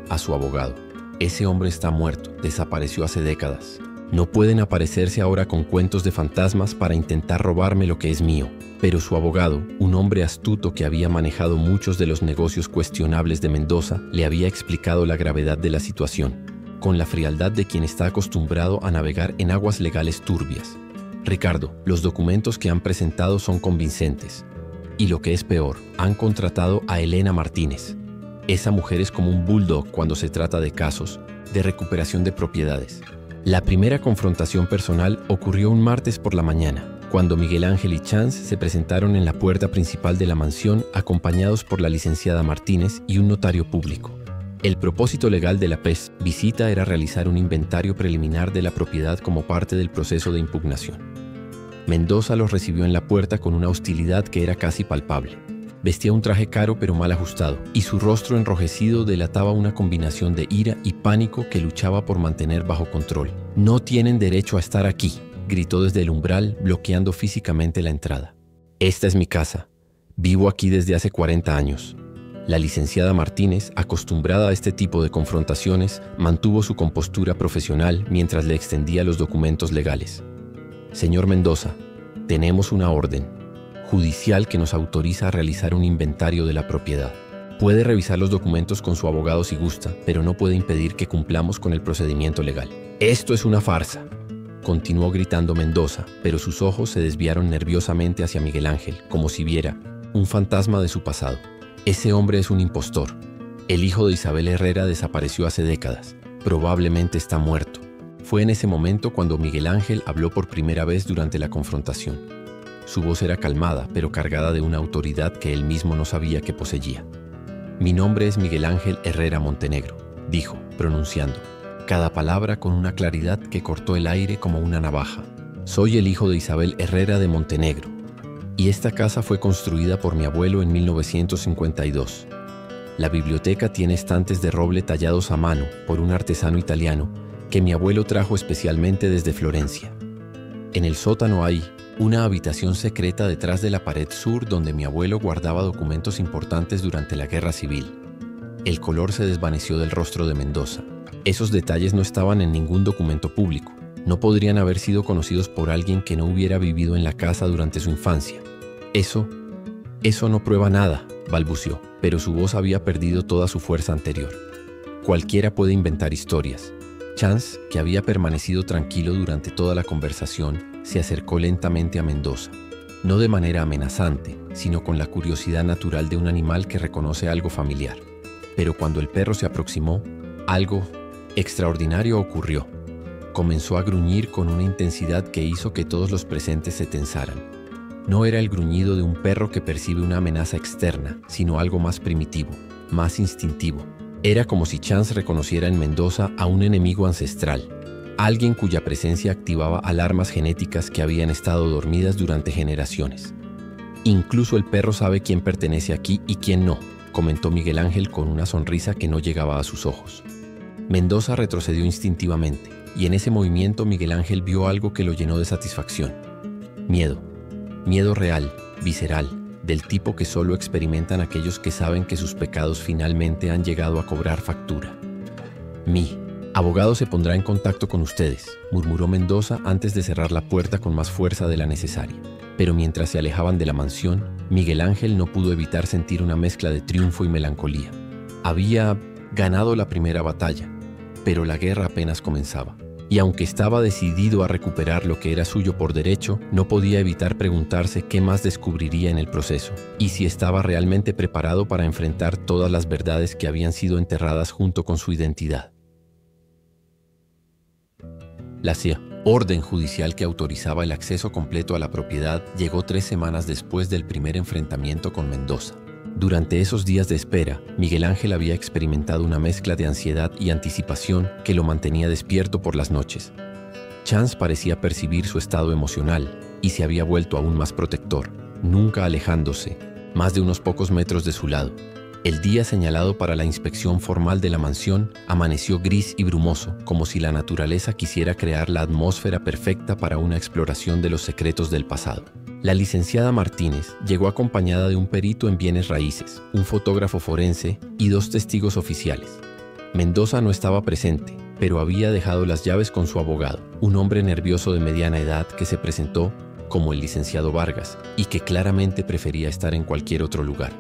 a su abogado. «Ese hombre está muerto, desapareció hace décadas. No pueden aparecerse ahora con cuentos de fantasmas para intentar robarme lo que es mío». Pero su abogado, un hombre astuto que había manejado muchos de los negocios cuestionables de Mendoza, le había explicado la gravedad de la situación, con la frialdad de quien está acostumbrado a navegar en aguas legales turbias. «Ricardo, los documentos que han presentado son convincentes. Y lo que es peor, han contratado a Elena Martínez. Esa mujer es como un bulldog cuando se trata de casos de recuperación de propiedades». La primera confrontación personal ocurrió un martes por la mañana, cuando Miguel Ángel y Chance se presentaron en la puerta principal de la mansión acompañados por la licenciada Martínez y un notario público. El propósito legal de la visita era realizar un inventario preliminar de la propiedad como parte del proceso de impugnación. Mendoza los recibió en la puerta con una hostilidad que era casi palpable. Vestía un traje caro pero mal ajustado, y su rostro enrojecido delataba una combinación de ira y pánico que luchaba por mantener bajo control. «No tienen derecho a estar aquí», gritó desde el umbral, bloqueando físicamente la entrada. «Esta es mi casa. Vivo aquí desde hace 40 años». La licenciada Martínez, acostumbrada a este tipo de confrontaciones, mantuvo su compostura profesional mientras le extendía los documentos legales. «Señor Mendoza, tenemos una orden judicial que nos autoriza a realizar un inventario de la propiedad. Puede revisar los documentos con su abogado si gusta, pero no puede impedir que cumplamos con el procedimiento legal». «Esto es una farsa», continuó gritando Mendoza, pero sus ojos se desviaron nerviosamente hacia Miguel Ángel, como si viera un fantasma de su pasado. Ese hombre es un impostor. El hijo de Isabel Herrera desapareció hace décadas. Probablemente está muerto. Fue en ese momento cuando Miguel Ángel habló por primera vez durante la confrontación. Su voz era calmada, pero cargada de una autoridad que él mismo no sabía que poseía. «Mi nombre es Miguel Ángel Herrera Montenegro», dijo, pronunciando cada palabra con una claridad que cortó el aire como una navaja. «Soy el hijo de Isabel Herrera de Montenegro, y esta casa fue construida por mi abuelo en 1952. La biblioteca tiene estantes de roble tallados a mano por un artesano italiano que mi abuelo trajo especialmente desde Florencia. En el sótano hay una habitación secreta detrás de la pared sur donde mi abuelo guardaba documentos importantes durante la Guerra Civil. El color se desvaneció del rostro de Mendoza. Esos detalles no estaban en ningún documento público. No podrían haber sido conocidos por alguien que no hubiera vivido en la casa durante su infancia. Eso no prueba nada», balbuceó, pero su voz había perdido toda su fuerza anterior. «Cualquiera puede inventar historias». Chance, que había permanecido tranquilo durante toda la conversación, se acercó lentamente a Mendoza. No de manera amenazante, sino con la curiosidad natural de un animal que reconoce algo familiar. Pero cuando el perro se aproximó, algo extraordinario ocurrió. Comenzó a gruñir con una intensidad que hizo que todos los presentes se tensaran. No era el gruñido de un perro que percibe una amenaza externa, sino algo más primitivo, más instintivo. Era como si Chance reconociera en Mendoza a un enemigo ancestral, alguien cuya presencia activaba alarmas genéticas que habían estado dormidas durante generaciones. «Incluso el perro sabe quién pertenece aquí y quién no», comentó Miguel Ángel con una sonrisa que no llegaba a sus ojos. Mendoza retrocedió instintivamente, y en ese movimiento Miguel Ángel vio algo que lo llenó de satisfacción. Miedo real, visceral, del tipo que solo experimentan aquellos que saben que sus pecados finalmente han llegado a cobrar factura. «Mi abogado se pondrá en contacto con ustedes», murmuró Mendoza antes de cerrar la puerta con más fuerza de la necesaria. Pero mientras se alejaban de la mansión, Miguel Ángel no pudo evitar sentir una mezcla de triunfo y melancolía. Había ganado la primera batalla, pero la guerra apenas comenzaba. Y aunque estaba decidido a recuperar lo que era suyo por derecho, no podía evitar preguntarse qué más descubriría en el proceso, y si estaba realmente preparado para enfrentar todas las verdades que habían sido enterradas junto con su identidad. La orden judicial que autorizaba el acceso completo a la propiedad llegó 3 semanas después del primer enfrentamiento con Mendoza. Durante esos días de espera, Miguel Ángel había experimentado una mezcla de ansiedad y anticipación que lo mantenía despierto por las noches. Chance parecía percibir su estado emocional y se había vuelto aún más protector, nunca alejándose, más de unos pocos metros de su lado. El día señalado para la inspección formal de la mansión amaneció gris y brumoso, como si la naturaleza quisiera crear la atmósfera perfecta para una exploración de los secretos del pasado. La licenciada Martínez llegó acompañada de un perito en bienes raíces, un fotógrafo forense y 2 testigos oficiales. Mendoza no estaba presente, pero había dejado las llaves con su abogado, un hombre nervioso de mediana edad que se presentó como el licenciado Vargas y que claramente prefería estar en cualquier otro lugar.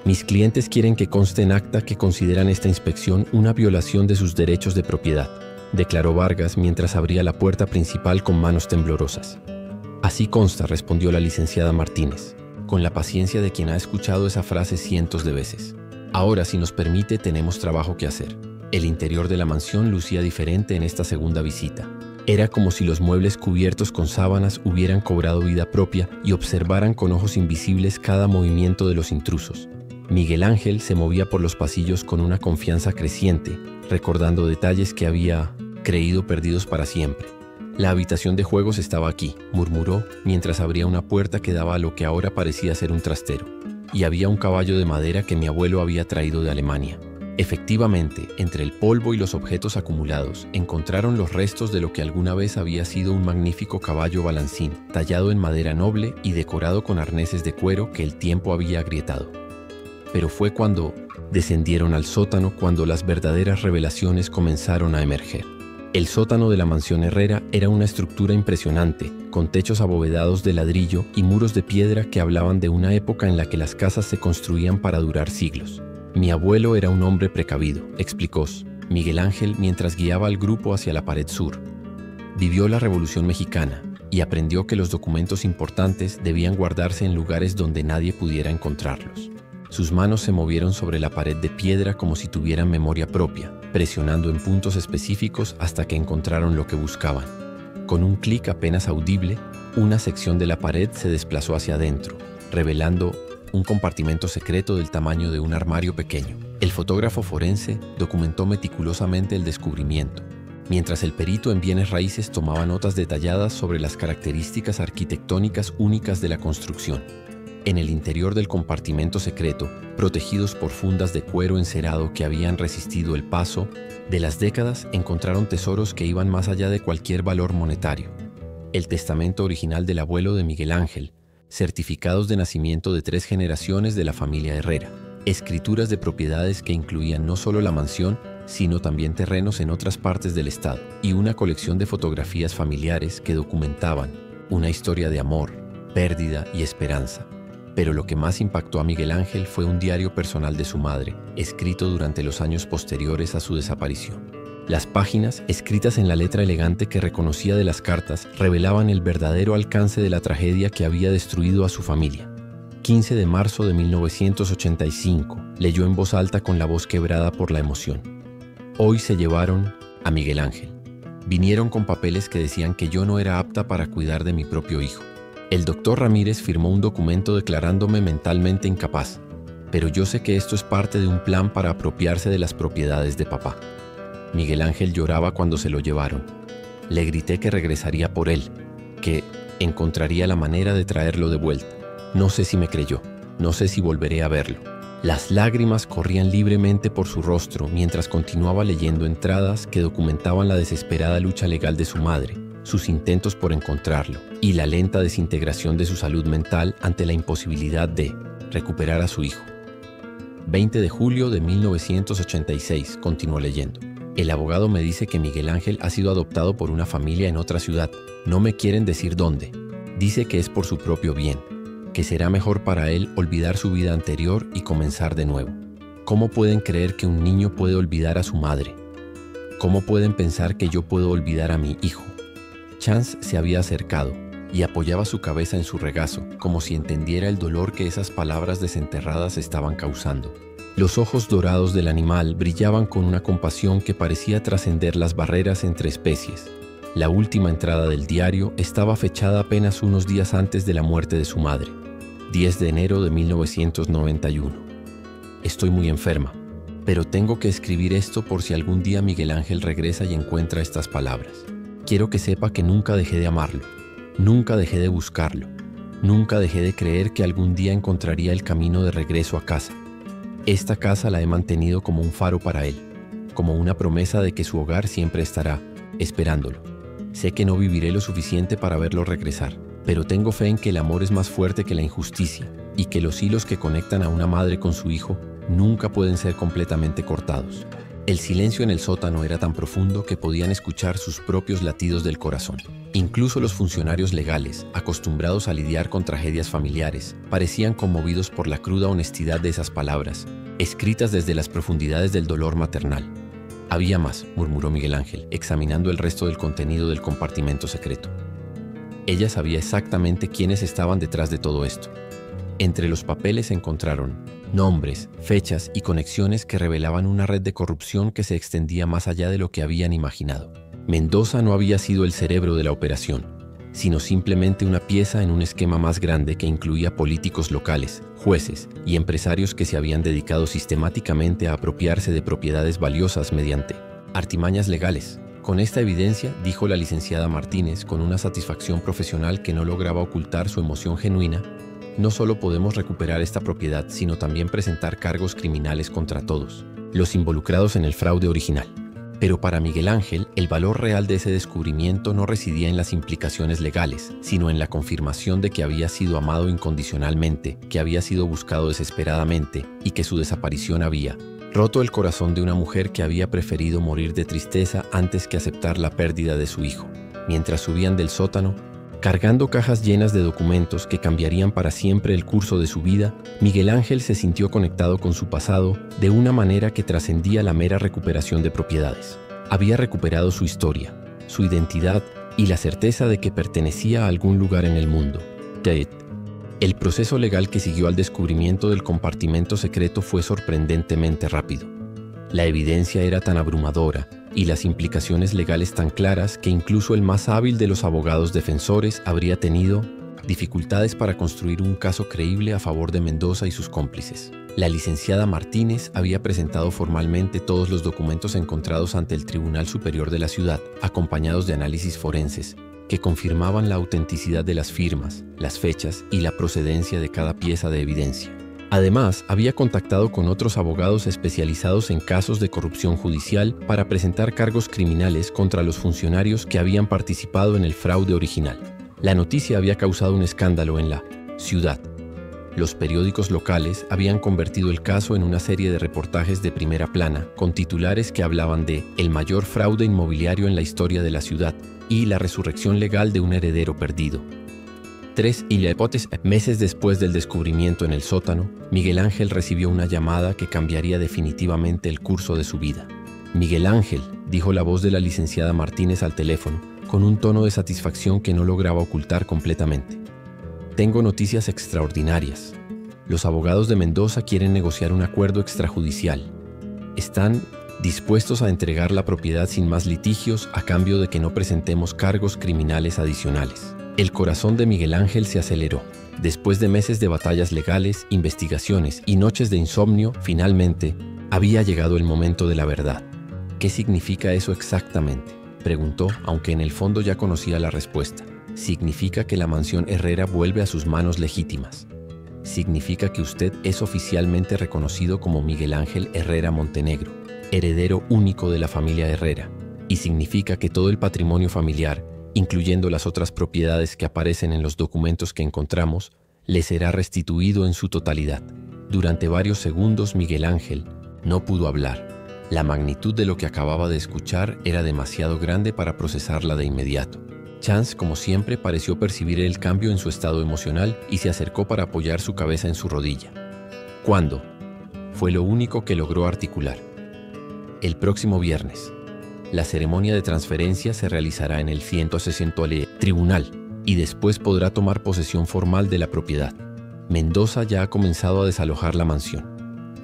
«Mis clientes quieren que conste en acta que consideran esta inspección una violación de sus derechos de propiedad», declaró Vargas mientras abría la puerta principal con manos temblorosas. «Así consta», respondió la licenciada Martínez, con la paciencia de quien ha escuchado esa frase cientos de veces. «Ahora, si nos permite, tenemos trabajo que hacer». El interior de la mansión lucía diferente en esta segunda visita. Era como si los muebles cubiertos con sábanas hubieran cobrado vida propia y observaran con ojos invisibles cada movimiento de los intrusos. Miguel Ángel se movía por los pasillos con una confianza creciente, recordando detalles que había creído perdidos para siempre. «La habitación de juegos estaba aquí», murmuró mientras abría una puerta que daba a lo que ahora parecía ser un trastero. «Y había un caballo de madera que mi abuelo había traído de Alemania». Efectivamente, entre el polvo y los objetos acumulados, encontraron los restos de lo que alguna vez había sido un magnífico caballo balancín, tallado en madera noble y decorado con arneses de cuero que el tiempo había agrietado. Pero fue cuando descendieron al sótano cuando las verdaderas revelaciones comenzaron a emerger. El sótano de la mansión Herrera era una estructura impresionante, con techos abovedados de ladrillo y muros de piedra que hablaban de una época en la que las casas se construían para durar siglos. «Mi abuelo era un hombre precavido», explicó Miguel Ángel mientras guiaba al grupo hacia la pared sur. «Vivió la Revolución Mexicana y aprendió que los documentos importantes debían guardarse en lugares donde nadie pudiera encontrarlos. Sus manos se movieron sobre la pared de piedra como si tuvieran memoria propia, presionando en puntos específicos hasta que encontraron lo que buscaban. Con un clic apenas audible, una sección de la pared se desplazó hacia adentro, revelando un compartimento secreto del tamaño de un armario pequeño. El fotógrafo forense documentó meticulosamente el descubrimiento, mientras el perito en bienes raíces tomaba notas detalladas sobre las características arquitectónicas únicas de la construcción. En el interior del compartimento secreto, protegidos por fundas de cuero encerado que habían resistido el paso de las décadas, encontraron tesoros que iban más allá de cualquier valor monetario. El testamento original del abuelo de Miguel Ángel, certificados de nacimiento de 3 generaciones de la familia Herrera, escrituras de propiedades que incluían no solo la mansión, sino también terrenos en otras partes del estado, y una colección de fotografías familiares que documentaban una historia de amor, pérdida y esperanza. Pero lo que más impactó a Miguel Ángel fue un diario personal de su madre, escrito durante los años posteriores a su desaparición. Las páginas, escritas en la letra elegante que reconocía de las cartas, revelaban el verdadero alcance de la tragedia que había destruido a su familia. 15 de marzo de 1985, leyó en voz alta con la voz quebrada por la emoción. Hoy se llevaron a Miguel Ángel. Vinieron con papeles que decían que yo no era apta para cuidar de mi propio hijo. El doctor Ramírez firmó un documento declarándome mentalmente incapaz, pero yo sé que esto es parte de un plan para apropiarse de las propiedades de papá. Miguel Ángel lloraba cuando se lo llevaron. Le grité que regresaría por él, que encontraría la manera de traerlo de vuelta. No sé si me creyó, no sé si volveré a verlo. Las lágrimas corrían libremente por su rostro mientras continuaba leyendo entradas que documentaban la desesperada lucha legal de su madre, sus intentos por encontrarlo y la lenta desintegración de su salud mental ante la imposibilidad de recuperar a su hijo. 20 de julio de 1986, continuó leyendo. El abogado me dice que Miguel Ángel ha sido adoptado por una familia en otra ciudad. No me quieren decir dónde. Dice que es por su propio bien, que será mejor para él olvidar su vida anterior y comenzar de nuevo. ¿Cómo pueden creer que un niño puede olvidar a su madre? ¿Cómo pueden pensar que yo puedo olvidar a mi hijo? Chance se había acercado y apoyaba su cabeza en su regazo, como si entendiera el dolor que esas palabras desenterradas estaban causando. Los ojos dorados del animal brillaban con una compasión que parecía trascender las barreras entre especies. La última entrada del diario estaba fechada apenas unos días antes de la muerte de su madre, 10 de enero de 1991. Estoy muy enferma, pero tengo que escribir esto por si algún día Miguel Ángel regresa y encuentra estas palabras. Quiero que sepa que nunca dejé de amarlo, nunca dejé de buscarlo, nunca dejé de creer que algún día encontraría el camino de regreso a casa. Esta casa la he mantenido como un faro para él, como una promesa de que su hogar siempre estará esperándolo. Sé que no viviré lo suficiente para verlo regresar, pero tengo fe en que el amor es más fuerte que la injusticia y que los hilos que conectan a una madre con su hijo nunca pueden ser completamente cortados. El silencio en el sótano era tan profundo que podían escuchar sus propios latidos del corazón. Incluso los funcionarios legales, acostumbrados a lidiar con tragedias familiares, parecían conmovidos por la cruda honestidad de esas palabras, escritas desde las profundidades del dolor maternal. Había más, murmuró Miguel Ángel, examinando el resto del contenido del compartimento secreto. Ella sabía exactamente quiénes estaban detrás de todo esto. Entre los papeles se encontraron nombres, fechas y conexiones que revelaban una red de corrupción que se extendía más allá de lo que habían imaginado. Mendoza no había sido el cerebro de la operación, sino simplemente una pieza en un esquema más grande que incluía políticos locales, jueces y empresarios que se habían dedicado sistemáticamente a apropiarse de propiedades valiosas mediante artimañas legales. Con esta evidencia, dijo la licenciada Martínez con una satisfacción profesional que no lograba ocultar su emoción genuina, no solo podemos recuperar esta propiedad, sino también presentar cargos criminales contra todos los involucrados en el fraude original. Pero para Miguel Ángel, el valor real de ese descubrimiento no residía en las implicaciones legales, sino en la confirmación de que había sido amado incondicionalmente, que había sido buscado desesperadamente y que su desaparición había roto el corazón de una mujer que había preferido morir de tristeza antes que aceptar la pérdida de su hijo. Mientras subían del sótano, cargando cajas llenas de documentos que cambiarían para siempre el curso de su vida, Miguel Ángel se sintió conectado con su pasado de una manera que trascendía la mera recuperación de propiedades. Había recuperado su historia, su identidad y la certeza de que pertenecía a algún lugar en el mundo. Ted. El proceso legal que siguió al descubrimiento del compartimento secreto fue sorprendentemente rápido. La evidencia era tan abrumadora y las implicaciones legales tan claras que incluso el más hábil de los abogados defensores habría tenido dificultades para construir un caso creíble a favor de Mendoza y sus cómplices. La licenciada Martínez había presentado formalmente todos los documentos encontrados ante el Tribunal Superior de la ciudad, acompañados de análisis forenses, que confirmaban la autenticidad de las firmas, las fechas y la procedencia de cada pieza de evidencia. Además, había contactado con otros abogados especializados en casos de corrupción judicial para presentar cargos criminales contra los funcionarios que habían participado en el fraude original. La noticia había causado un escándalo en la ciudad. Los periódicos locales habían convertido el caso en una serie de reportajes de primera plana, con titulares que hablaban de el mayor fraude inmobiliario en la historia de la ciudad y la resurrección legal de un heredero perdido. 3 y la hipótesis. Meses después del descubrimiento en el sótano, Miguel Ángel recibió una llamada que cambiaría definitivamente el curso de su vida. Miguel Ángel, dijo la voz de la licenciada Martínez al teléfono, con un tono de satisfacción que no lograba ocultar completamente. Tengo noticias extraordinarias. Los abogados de Mendoza quieren negociar un acuerdo extrajudicial. Están dispuestos a entregar la propiedad sin más litigios a cambio de que no presentemos cargos criminales adicionales. El corazón de Miguel Ángel se aceleró. Después de meses de batallas legales, investigaciones y noches de insomnio, finalmente había llegado el momento de la verdad. ¿Qué significa eso exactamente?, preguntó, aunque en el fondo ya conocía la respuesta. Significa que la mansión Herrera vuelve a sus manos legítimas. Significa que usted es oficialmente reconocido como Miguel Ángel Herrera Montenegro, heredero único de la familia Herrera. Y significa que todo el patrimonio familiar, incluyendo las otras propiedades que aparecen en los documentos que encontramos, le será restituido en su totalidad. Durante varios segundos Miguel Ángel no pudo hablar. La magnitud de lo que acababa de escuchar era demasiado grande para procesarla de inmediato. Chance, como siempre, pareció percibir el cambio en su estado emocional y se acercó para apoyar su cabeza en su rodilla. ¿Cuándo? Fue lo único que logró articular. El próximo viernes. La ceremonia de transferencia se realizará en el 160 Tribunal y después podrá tomar posesión formal de la propiedad. Mendoza ya ha comenzado a desalojar la mansión.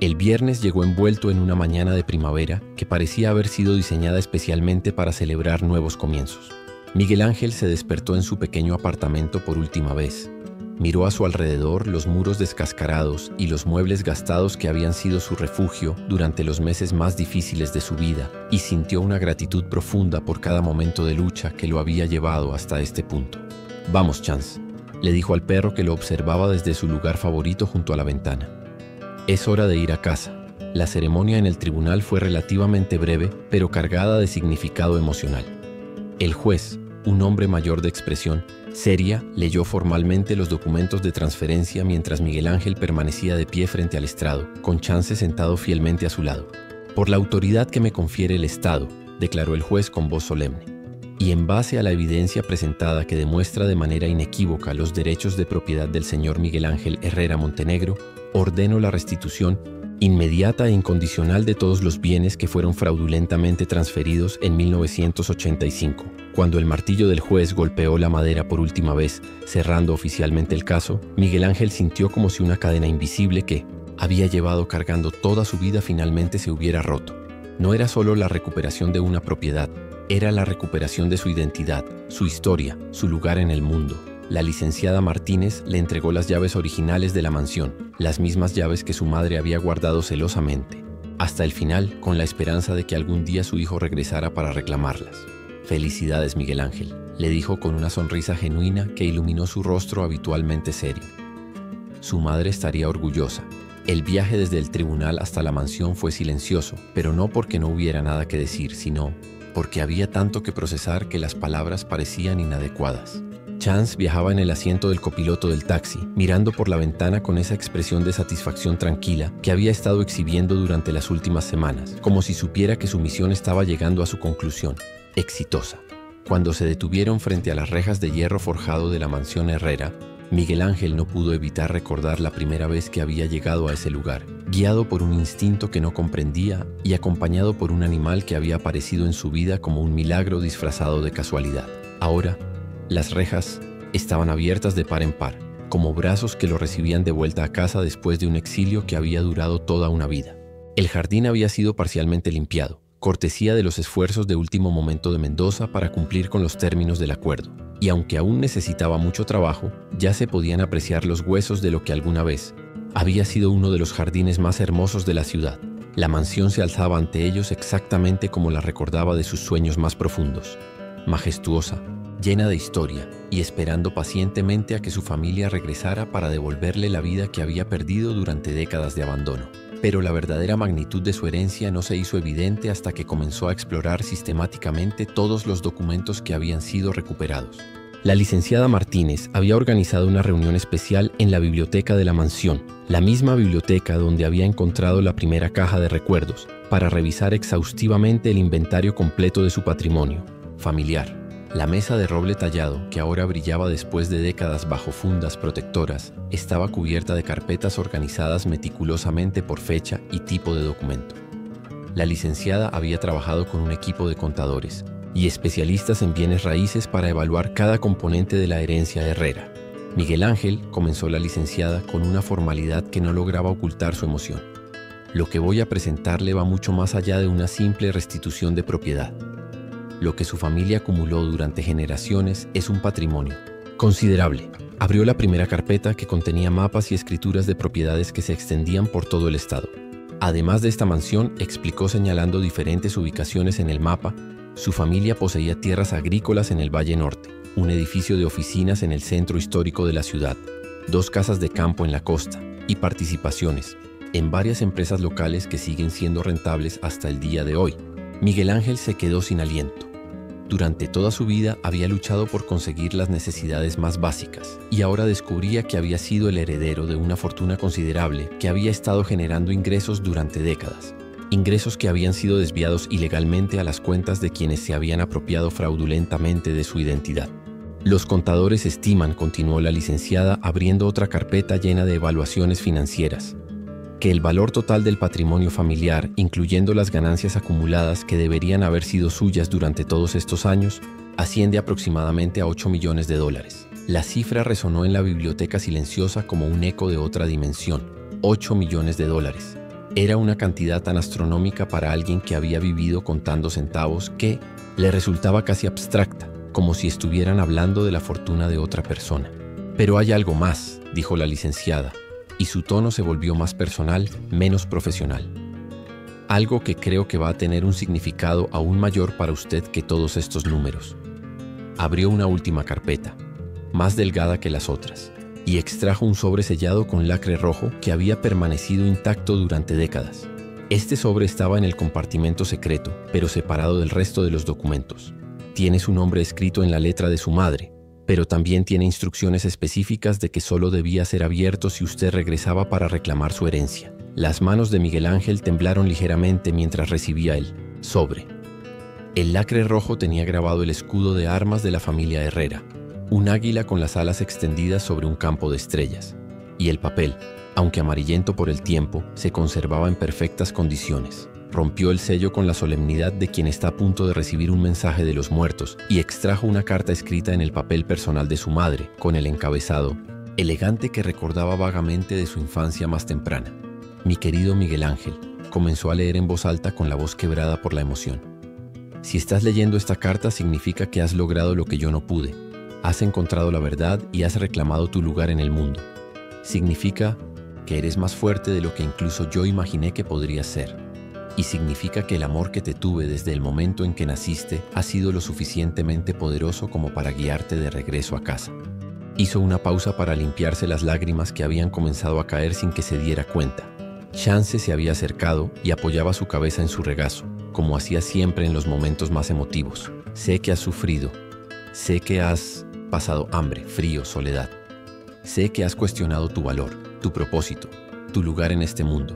El viernes llegó envuelto en una mañana de primavera que parecía haber sido diseñada especialmente para celebrar nuevos comienzos. Miguel Ángel se despertó en su pequeño apartamento por última vez. Miró a su alrededor los muros descascarados y los muebles gastados que habían sido su refugio durante los meses más difíciles de su vida y sintió una gratitud profunda por cada momento de lucha que lo había llevado hasta este punto. «Vamos, Chance», le dijo al perro que lo observaba desde su lugar favorito junto a la ventana. «Es hora de ir a casa». La ceremonia en el tribunal fue relativamente breve, pero cargada de significado emocional. El juez, un hombre mayor de expresión seria, leyó formalmente los documentos de transferencia mientras Miguel Ángel permanecía de pie frente al estrado, con Chance sentado fielmente a su lado. «Por la autoridad que me confiere el Estado», declaró el juez con voz solemne, «y en base a la evidencia presentada que demuestra de manera inequívoca los derechos de propiedad del señor Miguel Ángel Herrera Montenegro, ordeno la restitución inmediata e incondicional de todos los bienes que fueron fraudulentamente transferidos en 1985. Cuando el martillo del juez golpeó la madera por última vez, cerrando oficialmente el caso, Miguel Ángel sintió como si una cadena invisible que había llevado cargando toda su vida finalmente se hubiera roto. No era solo la recuperación de una propiedad, era la recuperación de su identidad, su historia, su lugar en el mundo. La licenciada Martínez le entregó las llaves originales de la mansión, las mismas llaves que su madre había guardado celosamente, hasta el final, con la esperanza de que algún día su hijo regresara para reclamarlas. «Felicidades, Miguel Ángel», le dijo con una sonrisa genuina que iluminó su rostro habitualmente serio. Su madre estaría orgullosa. El viaje desde el tribunal hasta la mansión fue silencioso, pero no porque no hubiera nada que decir, sino porque había tanto que procesar que las palabras parecían inadecuadas. Chance viajaba en el asiento del copiloto del taxi, mirando por la ventana con esa expresión de satisfacción tranquila que había estado exhibiendo durante las últimas semanas, como si supiera que su misión estaba llegando a su conclusión, exitosa. Cuando se detuvieron frente a las rejas de hierro forjado de la mansión Herrera, Miguel Ángel no pudo evitar recordar la primera vez que había llegado a ese lugar, guiado por un instinto que no comprendía y acompañado por un animal que había aparecido en su vida como un milagro disfrazado de casualidad. Ahora, las rejas estaban abiertas de par en par, como brazos que lo recibían de vuelta a casa después de un exilio que había durado toda una vida. El jardín había sido parcialmente limpiado, cortesía de los esfuerzos de último momento de Mendoza para cumplir con los términos del acuerdo. Y aunque aún necesitaba mucho trabajo, ya se podían apreciar los huesos de lo que alguna vez había sido uno de los jardines más hermosos de la ciudad. La mansión se alzaba ante ellos exactamente como la recordaba de sus sueños más profundos, majestuosa, llena de historia y esperando pacientemente a que su familia regresara para devolverle la vida que había perdido durante décadas de abandono. Pero la verdadera magnitud de su herencia no se hizo evidente hasta que comenzó a explorar sistemáticamente todos los documentos que habían sido recuperados. La licenciada Martínez había organizado una reunión especial en la biblioteca de la mansión, la misma biblioteca donde había encontrado la primera caja de recuerdos, para revisar exhaustivamente el inventario completo de su patrimonio familiar. La mesa de roble tallado, que ahora brillaba después de décadas bajo fundas protectoras, estaba cubierta de carpetas organizadas meticulosamente por fecha y tipo de documento. La licenciada había trabajado con un equipo de contadores y especialistas en bienes raíces para evaluar cada componente de la herencia Herrera. Miguel Ángel, comenzó la licenciada con una formalidad que no lograba ocultar su emoción. Lo que voy a presentarle va mucho más allá de una simple restitución de propiedad. Lo que su familia acumuló durante generaciones es un patrimonio considerable. Abrió la primera carpeta que contenía mapas y escrituras de propiedades que se extendían por todo el estado. Además de esta mansión, explicó señalando diferentes ubicaciones en el mapa, su familia poseía tierras agrícolas en el Valle Norte, un edificio de oficinas en el centro histórico de la ciudad, 2 casas de campo en la costa y participaciones en varias empresas locales que siguen siendo rentables hasta el día de hoy. Miguel Ángel se quedó sin aliento. Durante toda su vida había luchado por conseguir las necesidades más básicas y ahora descubría que había sido el heredero de una fortuna considerable que había estado generando ingresos durante décadas. Ingresos que habían sido desviados ilegalmente a las cuentas de quienes se habían apropiado fraudulentamente de su identidad. Los contadores estiman, continuó la licenciada abriendo otra carpeta llena de evaluaciones financieras, que el valor total del patrimonio familiar, incluyendo las ganancias acumuladas que deberían haber sido suyas durante todos estos años, asciende aproximadamente a $8 millones. La cifra resonó en la biblioteca silenciosa como un eco de otra dimensión. $8 millones. Era una cantidad tan astronómica para alguien que había vivido contando centavos que le resultaba casi abstracta, como si estuvieran hablando de la fortuna de otra persona. Pero hay algo más, dijo la licenciada, y su tono se volvió más personal, menos profesional. Algo que creo que va a tener un significado aún mayor para usted que todos estos números. Abrió una última carpeta, más delgada que las otras, y extrajo un sobre sellado con lacre rojo que había permanecido intacto durante décadas. Este sobre estaba en el compartimento secreto, pero separado del resto de los documentos. Tiene su nombre escrito en la letra de su madre, pero también tiene instrucciones específicas de que solo debía ser abierto si usted regresaba para reclamar su herencia. Las manos de Miguel Ángel temblaron ligeramente mientras recibía el sobre. El lacre rojo tenía grabado el escudo de armas de la familia Herrera, un águila con las alas extendidas sobre un campo de estrellas, y el papel, aunque amarillento por el tiempo, se conservaba en perfectas condiciones. Rompió el sello con la solemnidad de quien está a punto de recibir un mensaje de los muertos y extrajo una carta escrita en el papel personal de su madre, con el encabezado, elegante, que recordaba vagamente de su infancia más temprana. Mi querido Miguel Ángel, comenzó a leer en voz alta con la voz quebrada por la emoción. Si estás leyendo esta carta significa que has logrado lo que yo no pude. Has encontrado la verdad y has reclamado tu lugar en el mundo. Significa que eres más fuerte de lo que incluso yo imaginé que podrías ser. Y significa que el amor que te tuve desde el momento en que naciste ha sido lo suficientemente poderoso como para guiarte de regreso a casa. Hizo una pausa para limpiarse las lágrimas que habían comenzado a caer sin que se diera cuenta. Chance se había acercado y apoyaba su cabeza en su regazo, como hacía siempre en los momentos más emotivos. Sé que has sufrido. Sé que has pasado hambre, frío, soledad. Sé que has cuestionado tu valor, tu propósito, tu lugar en este mundo.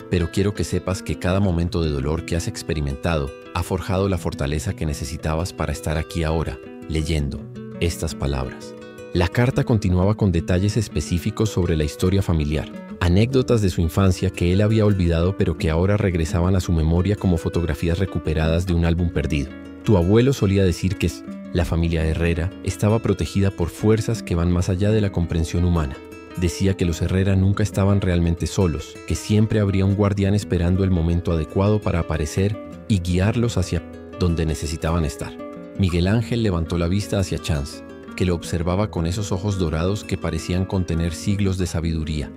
Pero quiero que sepas que cada momento de dolor que has experimentado ha forjado la fortaleza que necesitabas para estar aquí ahora, leyendo estas palabras. La carta continuaba con detalles específicos sobre la historia familiar, anécdotas de su infancia que él había olvidado pero que ahora regresaban a su memoria como fotografías recuperadas de un álbum perdido. Tu abuelo solía decir que la familia Herrera estaba protegida por fuerzas que van más allá de la comprensión humana. Decía que los Herrera nunca estaban realmente solos, que siempre habría un guardián esperando el momento adecuado para aparecer y guiarlos hacia donde necesitaban estar. Miguel Ángel levantó la vista hacia Chance, que lo observaba con esos ojos dorados que parecían contener siglos de sabiduría.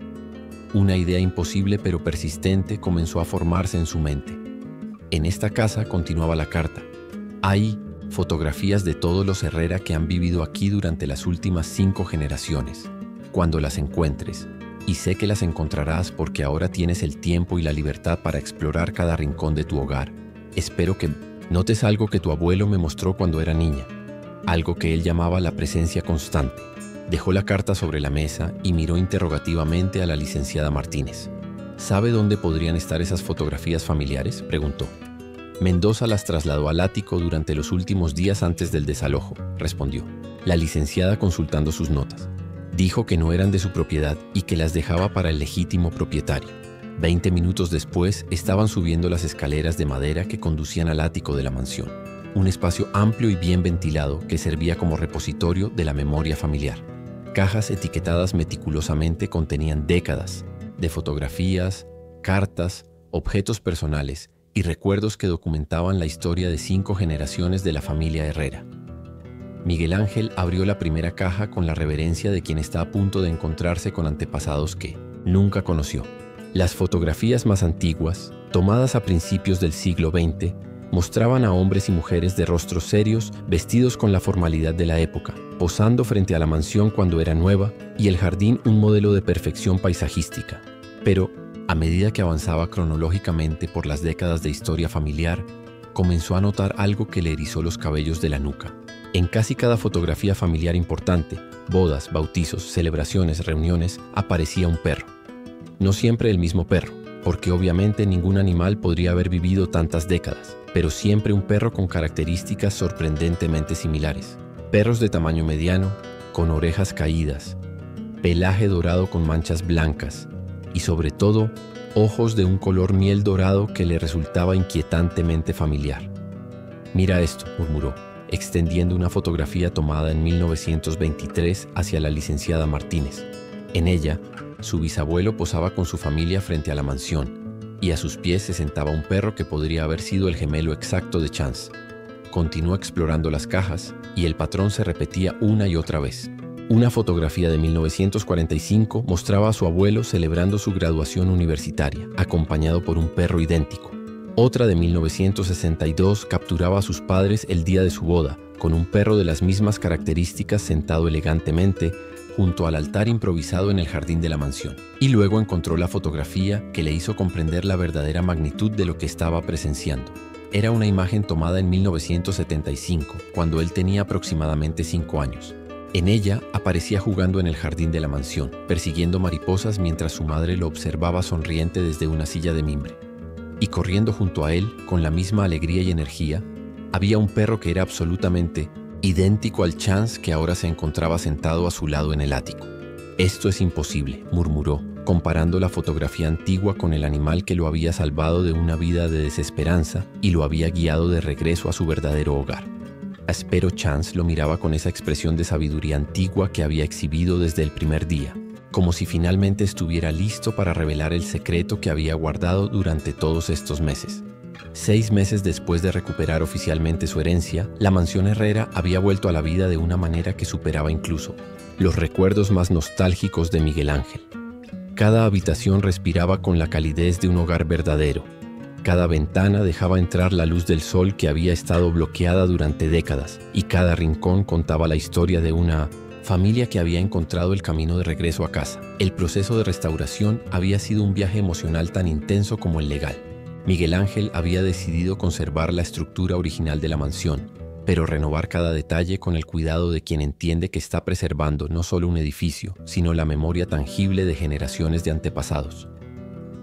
Una idea imposible pero persistente comenzó a formarse en su mente. En esta casa, continuaba la carta, hay fotografías de todos los Herrera que han vivido aquí durante las últimas 5 generaciones. Cuando las encuentres, y sé que las encontrarás porque ahora tienes el tiempo y la libertad para explorar cada rincón de tu hogar, espero que notes algo que tu abuelo me mostró cuando era niña, algo que él llamaba la presencia constante. Dejó la carta sobre la mesa y miró interrogativamente a la licenciada Martínez. ¿Sabe dónde podrían estar esas fotografías familiares?, preguntó. Mendoza las trasladó al ático durante los últimos días antes del desalojo, respondió. La licenciada consultando sus notas. Dijo que no eran de su propiedad y que las dejaba para el legítimo propietario. 20 minutos después estaban subiendo las escaleras de madera que conducían al ático de la mansión, un espacio amplio y bien ventilado que servía como repositorio de la memoria familiar. Cajas etiquetadas meticulosamente contenían décadas de fotografías, cartas, objetos personales y recuerdos que documentaban la historia de 5 generaciones de la familia Herrera. Miguel Ángel abrió la primera caja con la reverencia de quien está a punto de encontrarse con antepasados que nunca conoció. Las fotografías más antiguas, tomadas a principios del siglo XX, mostraban a hombres y mujeres de rostros serios, vestidos con la formalidad de la época, posando frente a la mansión cuando era nueva y el jardín un modelo de perfección paisajística. Pero, a medida que avanzaba cronológicamente por las décadas de historia familiar, comenzó a notar algo que le erizó los cabellos de la nuca. En casi cada fotografía familiar importante, bodas, bautizos, celebraciones, reuniones, aparecía un perro. No siempre el mismo perro, porque obviamente ningún animal podría haber vivido tantas décadas, pero siempre un perro con características sorprendentemente similares. Perros de tamaño mediano, con orejas caídas, pelaje dorado con manchas blancas y sobre todo, ojos de un color miel dorado que le resultaba inquietantemente familiar. «Mira esto», murmuró, extendiendo una fotografía tomada en 1923 hacia la licenciada Martínez. En ella, su bisabuelo posaba con su familia frente a la mansión, y a sus pies se sentaba un perro que podría haber sido el gemelo exacto de Chance. Continuó explorando las cajas, y el patrón se repetía una y otra vez. Una fotografía de 1945 mostraba a su abuelo celebrando su graduación universitaria, acompañado por un perro idéntico. Otra de 1962 capturaba a sus padres el día de su boda, con un perro de las mismas características sentado elegantemente junto al altar improvisado en el jardín de la mansión. Y luego encontró la fotografía que le hizo comprender la verdadera magnitud de lo que estaba presenciando. Era una imagen tomada en 1975, cuando él tenía aproximadamente 5 años. En ella aparecía jugando en el jardín de la mansión, persiguiendo mariposas mientras su madre lo observaba sonriente desde una silla de mimbre. Y corriendo junto a él, con la misma alegría y energía, había un perro que era absolutamente idéntico al Chance que ahora se encontraba sentado a su lado en el ático. «Esto es imposible», murmuró, comparando la fotografía antigua con el animal que lo había salvado de una vida de desesperanza y lo había guiado de regreso a su verdadero hogar. Áspero Chance lo miraba con esa expresión de sabiduría antigua que había exhibido desde el primer día, como si finalmente estuviera listo para revelar el secreto que había guardado durante todos estos meses. 6 meses después de recuperar oficialmente su herencia, la mansión Herrera había vuelto a la vida de una manera que superaba incluso los recuerdos más nostálgicos de Miguel Ángel. Cada habitación respiraba con la calidez de un hogar verdadero. Cada ventana dejaba entrar la luz del sol que había estado bloqueada durante décadas, y cada rincón contaba la historia de una familia que había encontrado el camino de regreso a casa. El proceso de restauración había sido un viaje emocional tan intenso como el legal. Miguel Ángel había decidido conservar la estructura original de la mansión, pero renovar cada detalle con el cuidado de quien entiende que está preservando no solo un edificio, sino la memoria tangible de generaciones de antepasados.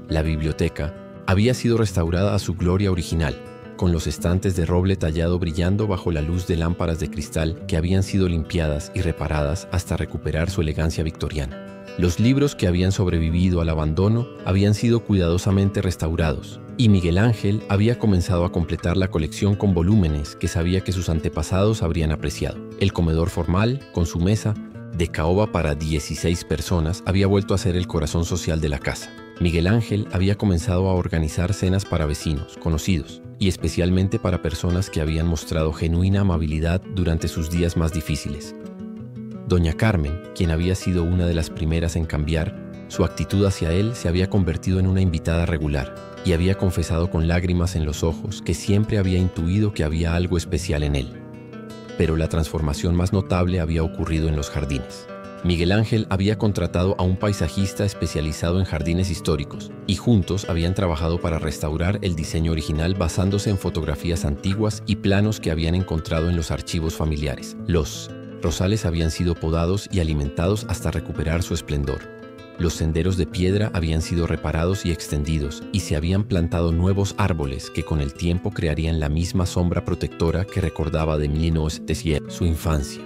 La biblioteca había sido restaurada a su gloria original, con los estantes de roble tallado brillando bajo la luz de lámparas de cristal que habían sido limpiadas y reparadas hasta recuperar su elegancia victoriana. Los libros que habían sobrevivido al abandono habían sido cuidadosamente restaurados, Y Miguel Ángel había comenzado a completar la colección con volúmenes que sabía que sus antepasados habrían apreciado. El comedor formal, con su mesa, de caoba para 16 personas, había vuelto a ser el corazón social de la casa. Miguel Ángel había comenzado a organizar cenas para vecinos, conocidos, y especialmente para personas que habían mostrado genuina amabilidad durante sus días más difíciles. Doña Carmen, quien había sido una de las primeras en cambiar, su actitud hacia él se había convertido en una invitada regular y había confesado con lágrimas en los ojos que siempre había intuido que había algo especial en él. Pero la transformación más notable había ocurrido en los jardines. Miguel Ángel había contratado a un paisajista especializado en jardines históricos y juntos habían trabajado para restaurar el diseño original basándose en fotografías antiguas y planos que habían encontrado en los archivos familiares. Los rosales habían sido podados y alimentados hasta recuperar su esplendor. Los senderos de piedra habían sido reparados y extendidos, y se habían plantado nuevos árboles que con el tiempo crearían la misma sombra protectora que recordaba de 1907, su infancia.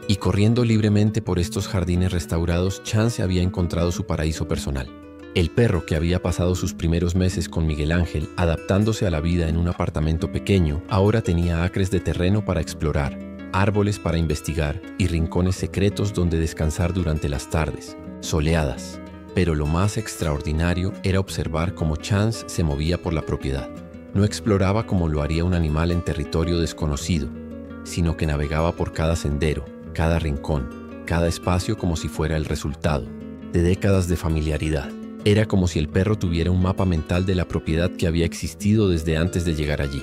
Y corriendo libremente por estos jardines restaurados, Chance había encontrado su paraíso personal. El perro que había pasado sus primeros meses con Miguel Ángel, adaptándose a la vida en un apartamento pequeño, ahora tenía acres de terreno para explorar, árboles para investigar y rincones secretos donde descansar durante las tardes soleadas, pero lo más extraordinario era observar cómo Chance se movía por la propiedad. No exploraba como lo haría un animal en territorio desconocido, sino que navegaba por cada sendero, cada rincón, cada espacio como si fuera el resultado de décadas de familiaridad. Era como si el perro tuviera un mapa mental de la propiedad que había existido desde antes de llegar allí.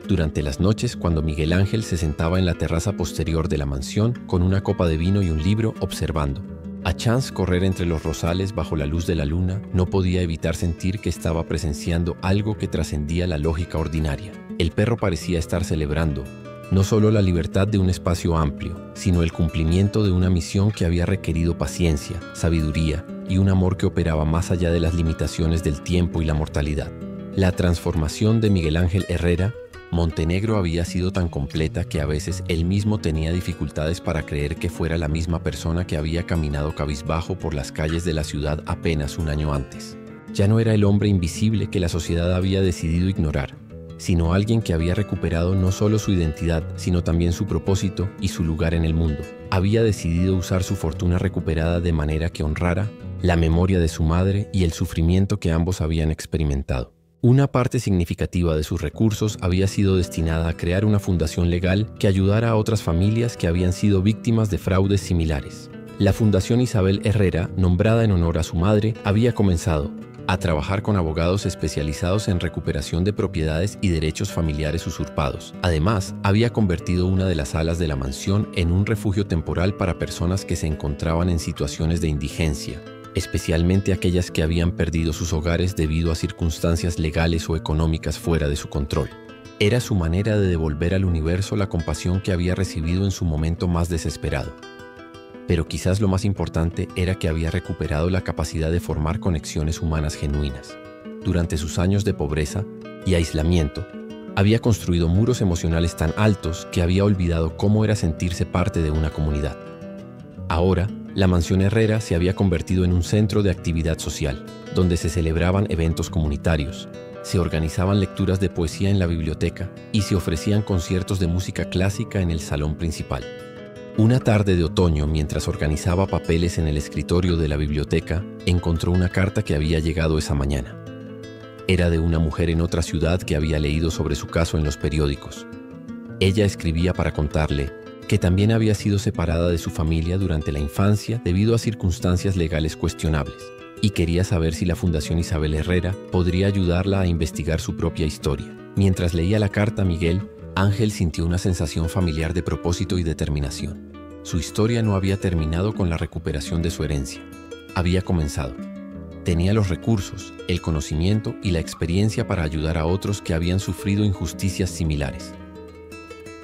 Durante las noches, cuando Miguel Ángel se sentaba en la terraza posterior de la mansión con una copa de vino y un libro observando a Chance correr entre los rosales bajo la luz de la luna, no podía evitar sentir que estaba presenciando algo que trascendía la lógica ordinaria. El perro parecía estar celebrando no solo la libertad de un espacio amplio, sino el cumplimiento de una misión que había requerido paciencia, sabiduría y un amor que operaba más allá de las limitaciones del tiempo y la mortalidad. La transformación de Miguel Ángel Herrera Montenegro había sido tan completa que a veces él mismo tenía dificultades para creer que fuera la misma persona que había caminado cabizbajo por las calles de la ciudad apenas un año antes. Ya no era el hombre invisible que la sociedad había decidido ignorar, sino alguien que había recuperado no solo su identidad, sino también su propósito y su lugar en el mundo. Había decidido usar su fortuna recuperada de manera que honrara la memoria de su madre y el sufrimiento que ambos habían experimentado. Una parte significativa de sus recursos había sido destinada a crear una fundación legal que ayudara a otras familias que habían sido víctimas de fraudes similares. La Fundación Isabel Herrera, nombrada en honor a su madre, había comenzado a trabajar con abogados especializados en recuperación de propiedades y derechos familiares usurpados. Además, había convertido una de las salas de la mansión en un refugio temporal para personas que se encontraban en situaciones de indigencia, especialmente aquellas que habían perdido sus hogares debido a circunstancias legales o económicas fuera de su control. Era su manera de devolver al universo la compasión que había recibido en su momento más desesperado. Pero quizás lo más importante era que había recuperado la capacidad de formar conexiones humanas genuinas. Durante sus años de pobreza y aislamiento, había construido muros emocionales tan altos que había olvidado cómo era sentirse parte de una comunidad. Ahora, la Mansión Herrera se había convertido en un centro de actividad social, donde se celebraban eventos comunitarios, se organizaban lecturas de poesía en la biblioteca y se ofrecían conciertos de música clásica en el salón principal. Una tarde de otoño, mientras organizaba papeles en el escritorio de la biblioteca, encontró una carta que había llegado esa mañana. Era de una mujer en otra ciudad que había leído sobre su caso en los periódicos. Ella escribía para contarle que también había sido separada de su familia durante la infancia debido a circunstancias legales cuestionables, y quería saber si la Fundación Isabel Herrera podría ayudarla a investigar su propia historia. Mientras leía la carta, Miguel Ángel sintió una sensación familiar de propósito y determinación. Su historia no había terminado con la recuperación de su herencia. Había comenzado. Tenía los recursos, el conocimiento y la experiencia para ayudar a otros que habían sufrido injusticias similares.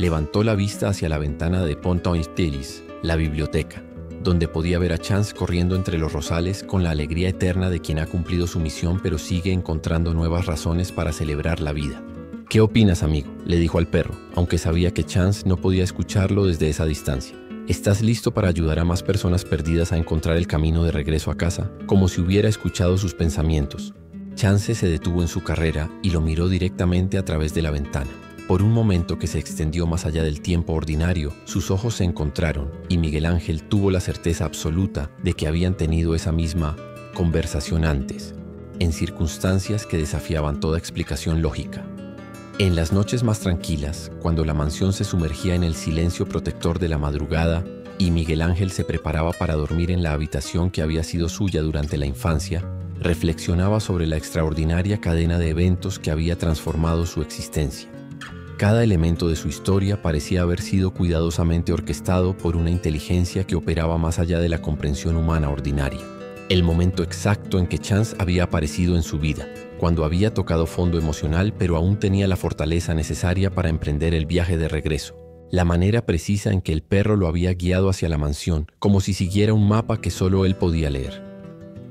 Levantó la vista hacia la ventana de Pontoin-Stillis, la biblioteca, donde podía ver a Chance corriendo entre los rosales con la alegría eterna de quien ha cumplido su misión pero sigue encontrando nuevas razones para celebrar la vida. «¿Qué opinas, amigo?», le dijo al perro, aunque sabía que Chance no podía escucharlo desde esa distancia. «¿Estás listo para ayudar a más personas perdidas a encontrar el camino de regreso a casa?», como si hubiera escuchado sus pensamientos. Chance se detuvo en su carrera y lo miró directamente a través de la ventana. Por un momento que se extendió más allá del tiempo ordinario, sus ojos se encontraron y Miguel Ángel tuvo la certeza absoluta de que habían tenido esa misma conversación antes, en circunstancias que desafiaban toda explicación lógica. En las noches más tranquilas, cuando la mansión se sumergía en el silencio protector de la madrugada y Miguel Ángel se preparaba para dormir en la habitación que había sido suya durante la infancia, reflexionaba sobre la extraordinaria cadena de eventos que había transformado su existencia. Cada elemento de su historia parecía haber sido cuidadosamente orquestado por una inteligencia que operaba más allá de la comprensión humana ordinaria. El momento exacto en que Chance había aparecido en su vida, cuando había tocado fondo emocional pero aún tenía la fortaleza necesaria para emprender el viaje de regreso. La manera precisa en que el perro lo había guiado hacia la mansión, como si siguiera un mapa que solo él podía leer.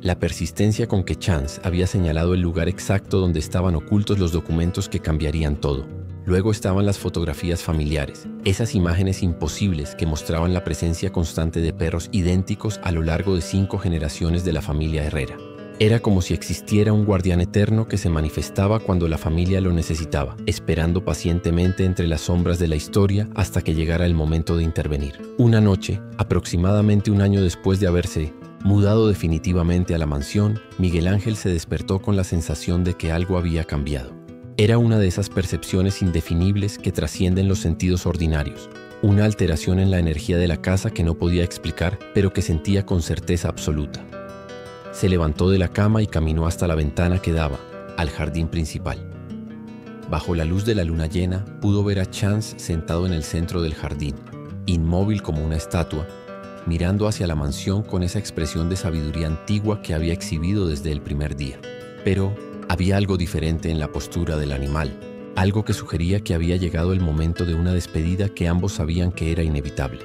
La persistencia con que Chance había señalado el lugar exacto donde estaban ocultos los documentos que cambiarían todo. Luego estaban las fotografías familiares, esas imágenes imposibles que mostraban la presencia constante de perros idénticos a lo largo de 5 generaciones de la familia Herrera. Era como si existiera un guardián eterno que se manifestaba cuando la familia lo necesitaba, esperando pacientemente entre las sombras de la historia hasta que llegara el momento de intervenir. Una noche, aproximadamente un año después de haberse mudado definitivamente a la mansión, Miguel Ángel se despertó con la sensación de que algo había cambiado. Era una de esas percepciones indefinibles que trascienden los sentidos ordinarios, una alteración en la energía de la casa que no podía explicar, pero que sentía con certeza absoluta. Se levantó de la cama y caminó hasta la ventana que daba al jardín principal. Bajo la luz de la luna llena, pudo ver a Chance sentado en el centro del jardín, inmóvil como una estatua, mirando hacia la mansión con esa expresión de sabiduría antigua que había exhibido desde el primer día. Pero había algo diferente en la postura del animal, algo que sugería que había llegado el momento de una despedida que ambos sabían que era inevitable.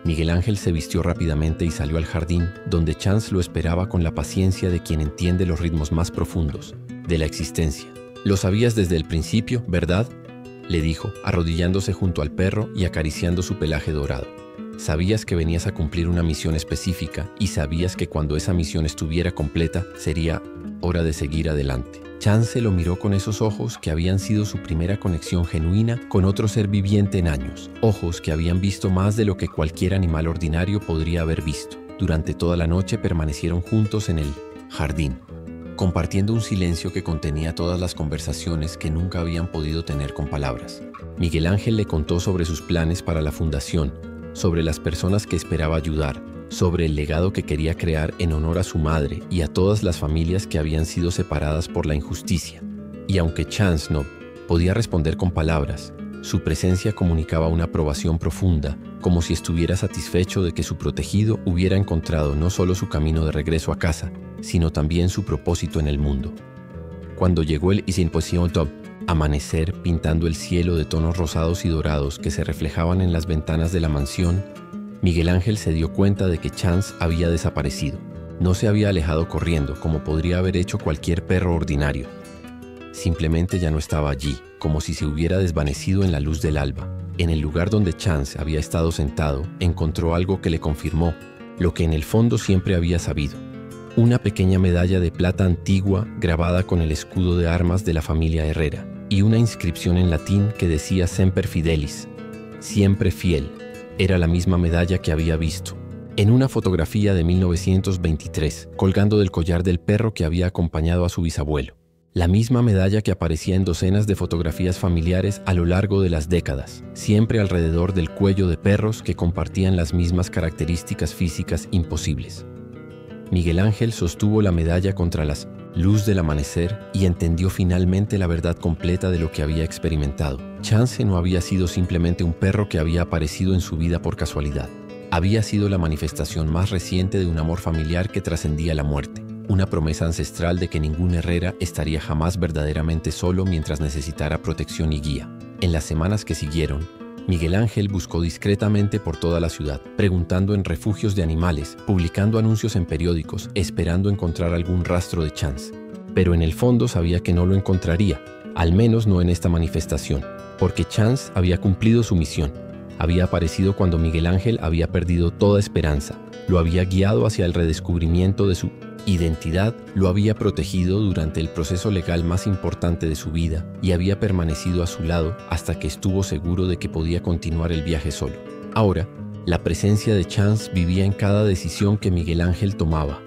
Miguel Ángel se vistió rápidamente y salió al jardín, donde Chance lo esperaba con la paciencia de quien entiende los ritmos más profundos de la existencia. «Lo sabías desde el principio, ¿verdad?», le dijo, arrodillándose junto al perro y acariciando su pelaje dorado. «Sabías que venías a cumplir una misión específica y sabías que cuando esa misión estuviera completa sería hora de seguir adelante». Chance lo miró con esos ojos que habían sido su primera conexión genuina con otro ser viviente en años, ojos que habían visto más de lo que cualquier animal ordinario podría haber visto. Durante toda la noche permanecieron juntos en el jardín, compartiendo un silencio que contenía todas las conversaciones que nunca habían podido tener con palabras. Miguel Ángel le contó sobre sus planes para la fundación, sobre las personas que esperaba ayudar, sobre el legado que quería crear en honor a su madre y a todas las familias que habían sido separadas por la injusticia. Y aunque Chance no podía responder con palabras, su presencia comunicaba una aprobación profunda, como si estuviera satisfecho de que su protegido hubiera encontrado no solo su camino de regreso a casa, sino también su propósito en el mundo. Cuando llegó el amanecer pintando el cielo de tonos rosados y dorados que se reflejaban en las ventanas de la mansión, Miguel Ángel se dio cuenta de que Chance había desaparecido. No se había alejado corriendo, como podría haber hecho cualquier perro ordinario. Simplemente ya no estaba allí, como si se hubiera desvanecido en la luz del alba. En el lugar donde Chance había estado sentado, encontró algo que le confirmó lo que en el fondo siempre había sabido. Una pequeña medalla de plata antigua grabada con el escudo de armas de la familia Herrera y una inscripción en latín que decía Semper Fidelis, siempre fiel. Era la misma medalla que había visto en una fotografía de 1923, colgando del collar del perro que había acompañado a su bisabuelo. La misma medalla que aparecía en docenas de fotografías familiares a lo largo de las décadas, siempre alrededor del cuello de perros que compartían las mismas características físicas imposibles. Miguel Ángel sostuvo la medalla contra la luz del amanecer y entendió finalmente la verdad completa de lo que había experimentado. Chance no había sido simplemente un perro que había aparecido en su vida por casualidad. Había sido la manifestación más reciente de un amor familiar que trascendía la muerte, una promesa ancestral de que ningún Herrera estaría jamás verdaderamente solo mientras necesitara protección y guía. En las semanas que siguieron, Miguel Ángel buscó discretamente por toda la ciudad, preguntando en refugios de animales, publicando anuncios en periódicos, esperando encontrar algún rastro de Chance. Pero en el fondo sabía que no lo encontraría, al menos no en esta manifestación, porque Chance había cumplido su misión. había aparecido cuando Miguel Ángel había perdido toda esperanza, lo había guiado hacia el redescubrimiento de su identidad, lo había protegido durante el proceso legal más importante de su vida y había permanecido a su lado hasta que estuvo seguro de que podía continuar el viaje solo. Ahora, la presencia de Chance vivía en cada decisión que Miguel Ángel tomaba,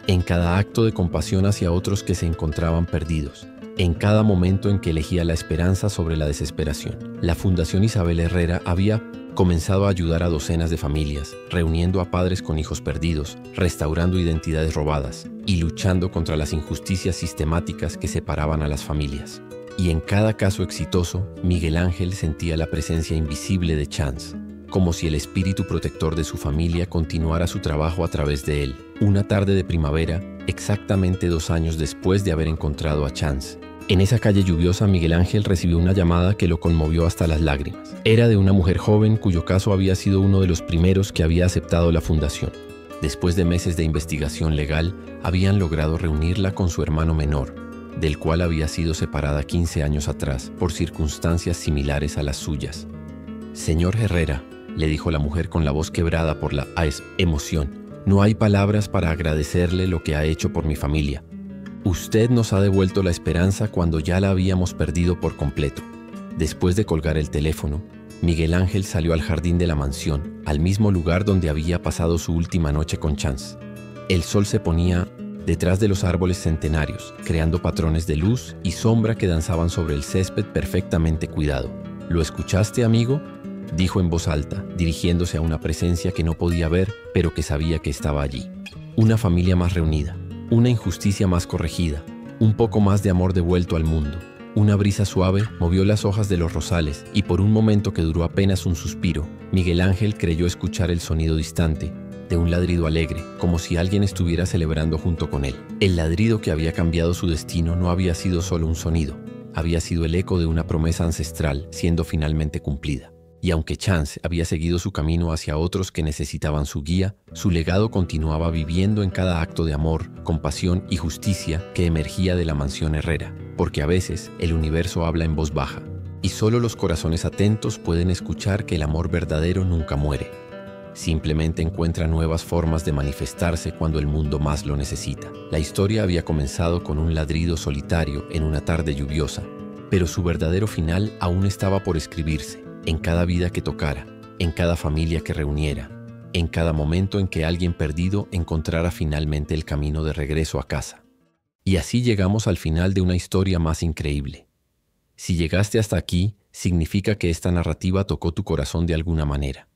en cada acto de compasión hacia otros que se encontraban perdidos, en cada momento en que elegía la esperanza sobre la desesperación. La Fundación Isabel Herrera había comenzado a ayudar a docenas de familias, reuniendo a padres con hijos perdidos, restaurando identidades robadas y luchando contra las injusticias sistemáticas que separaban a las familias. Y en cada caso exitoso, Miguel Ángel sentía la presencia invisible de Chance, como si el espíritu protector de su familia continuara su trabajo a través de él. Una tarde de primavera, exactamente 2 años después de haber encontrado a Chance, en esa calle lluviosa, Miguel Ángel recibió una llamada que lo conmovió hasta las lágrimas. Era de una mujer joven cuyo caso había sido uno de los primeros que había aceptado la fundación. Después de meses de investigación legal, habían logrado reunirla con su hermano menor, del cual había sido separada 15 años atrás por circunstancias similares a las suyas. «Señor Herrera», le dijo la mujer con la voz quebrada por la emoción, «no hay palabras para agradecerle lo que ha hecho por mi familia. Usted nos ha devuelto la esperanza cuando ya la habíamos perdido por completo». Después de colgar el teléfono, Miguel Ángel salió al jardín de la mansión, al mismo lugar donde había pasado su última noche con Chance. El sol se ponía detrás de los árboles centenarios, creando patrones de luz y sombra que danzaban sobre el césped perfectamente cuidado. «¿Lo escuchaste, amigo?», dijo en voz alta, dirigiéndose a una presencia que no podía ver, pero que sabía que estaba allí. Una familia más reunida. Una injusticia más corregida, un poco más de amor devuelto al mundo. Una brisa suave movió las hojas de los rosales y por un momento que duró apenas un suspiro, Miguel Ángel creyó escuchar el sonido distante de un ladrido alegre, como si alguien estuviera celebrando junto con él. El ladrido que había cambiado su destino no había sido solo un sonido, había sido el eco de una promesa ancestral siendo finalmente cumplida. Y aunque Chance había seguido su camino hacia otros que necesitaban su guía, su legado continuaba viviendo en cada acto de amor, compasión y justicia que emergía de la mansión Herrera, porque a veces el universo habla en voz baja, y solo los corazones atentos pueden escuchar que el amor verdadero nunca muere. Simplemente encuentra nuevas formas de manifestarse cuando el mundo más lo necesita. La historia había comenzado con un ladrido solitario en una tarde lluviosa, pero su verdadero final aún estaba por escribirse. En cada vida que tocara, en cada familia que reuniera, en cada momento en que alguien perdido encontrara finalmente el camino de regreso a casa. Y así llegamos al final de una historia más increíble. Si llegaste hasta aquí, significa que esta narrativa tocó tu corazón de alguna manera.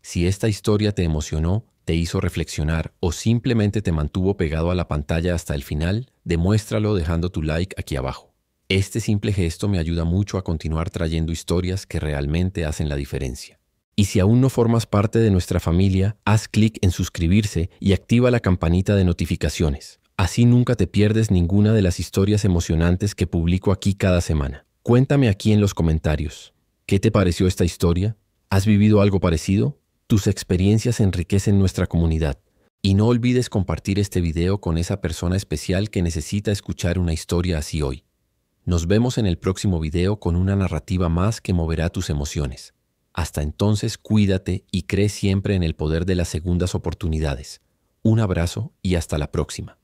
Si esta historia te emocionó, te hizo reflexionar o simplemente te mantuvo pegado a la pantalla hasta el final, demuéstralo dejando tu like aquí abajo. Este simple gesto me ayuda mucho a continuar trayendo historias que realmente hacen la diferencia. Y si aún no formas parte de nuestra familia, haz clic en suscribirse y activa la campanita de notificaciones. Así nunca te pierdes ninguna de las historias emocionantes que publico aquí cada semana. Cuéntame aquí en los comentarios. ¿Qué te pareció esta historia? ¿Has vivido algo parecido? Tus experiencias enriquecen nuestra comunidad. Y no olvides compartir este video con esa persona especial que necesita escuchar una historia así hoy. Nos vemos en el próximo video con una narrativa más que moverá tus emociones. Hasta entonces, cuídate y cree siempre en el poder de las segundas oportunidades. Un abrazo y hasta la próxima.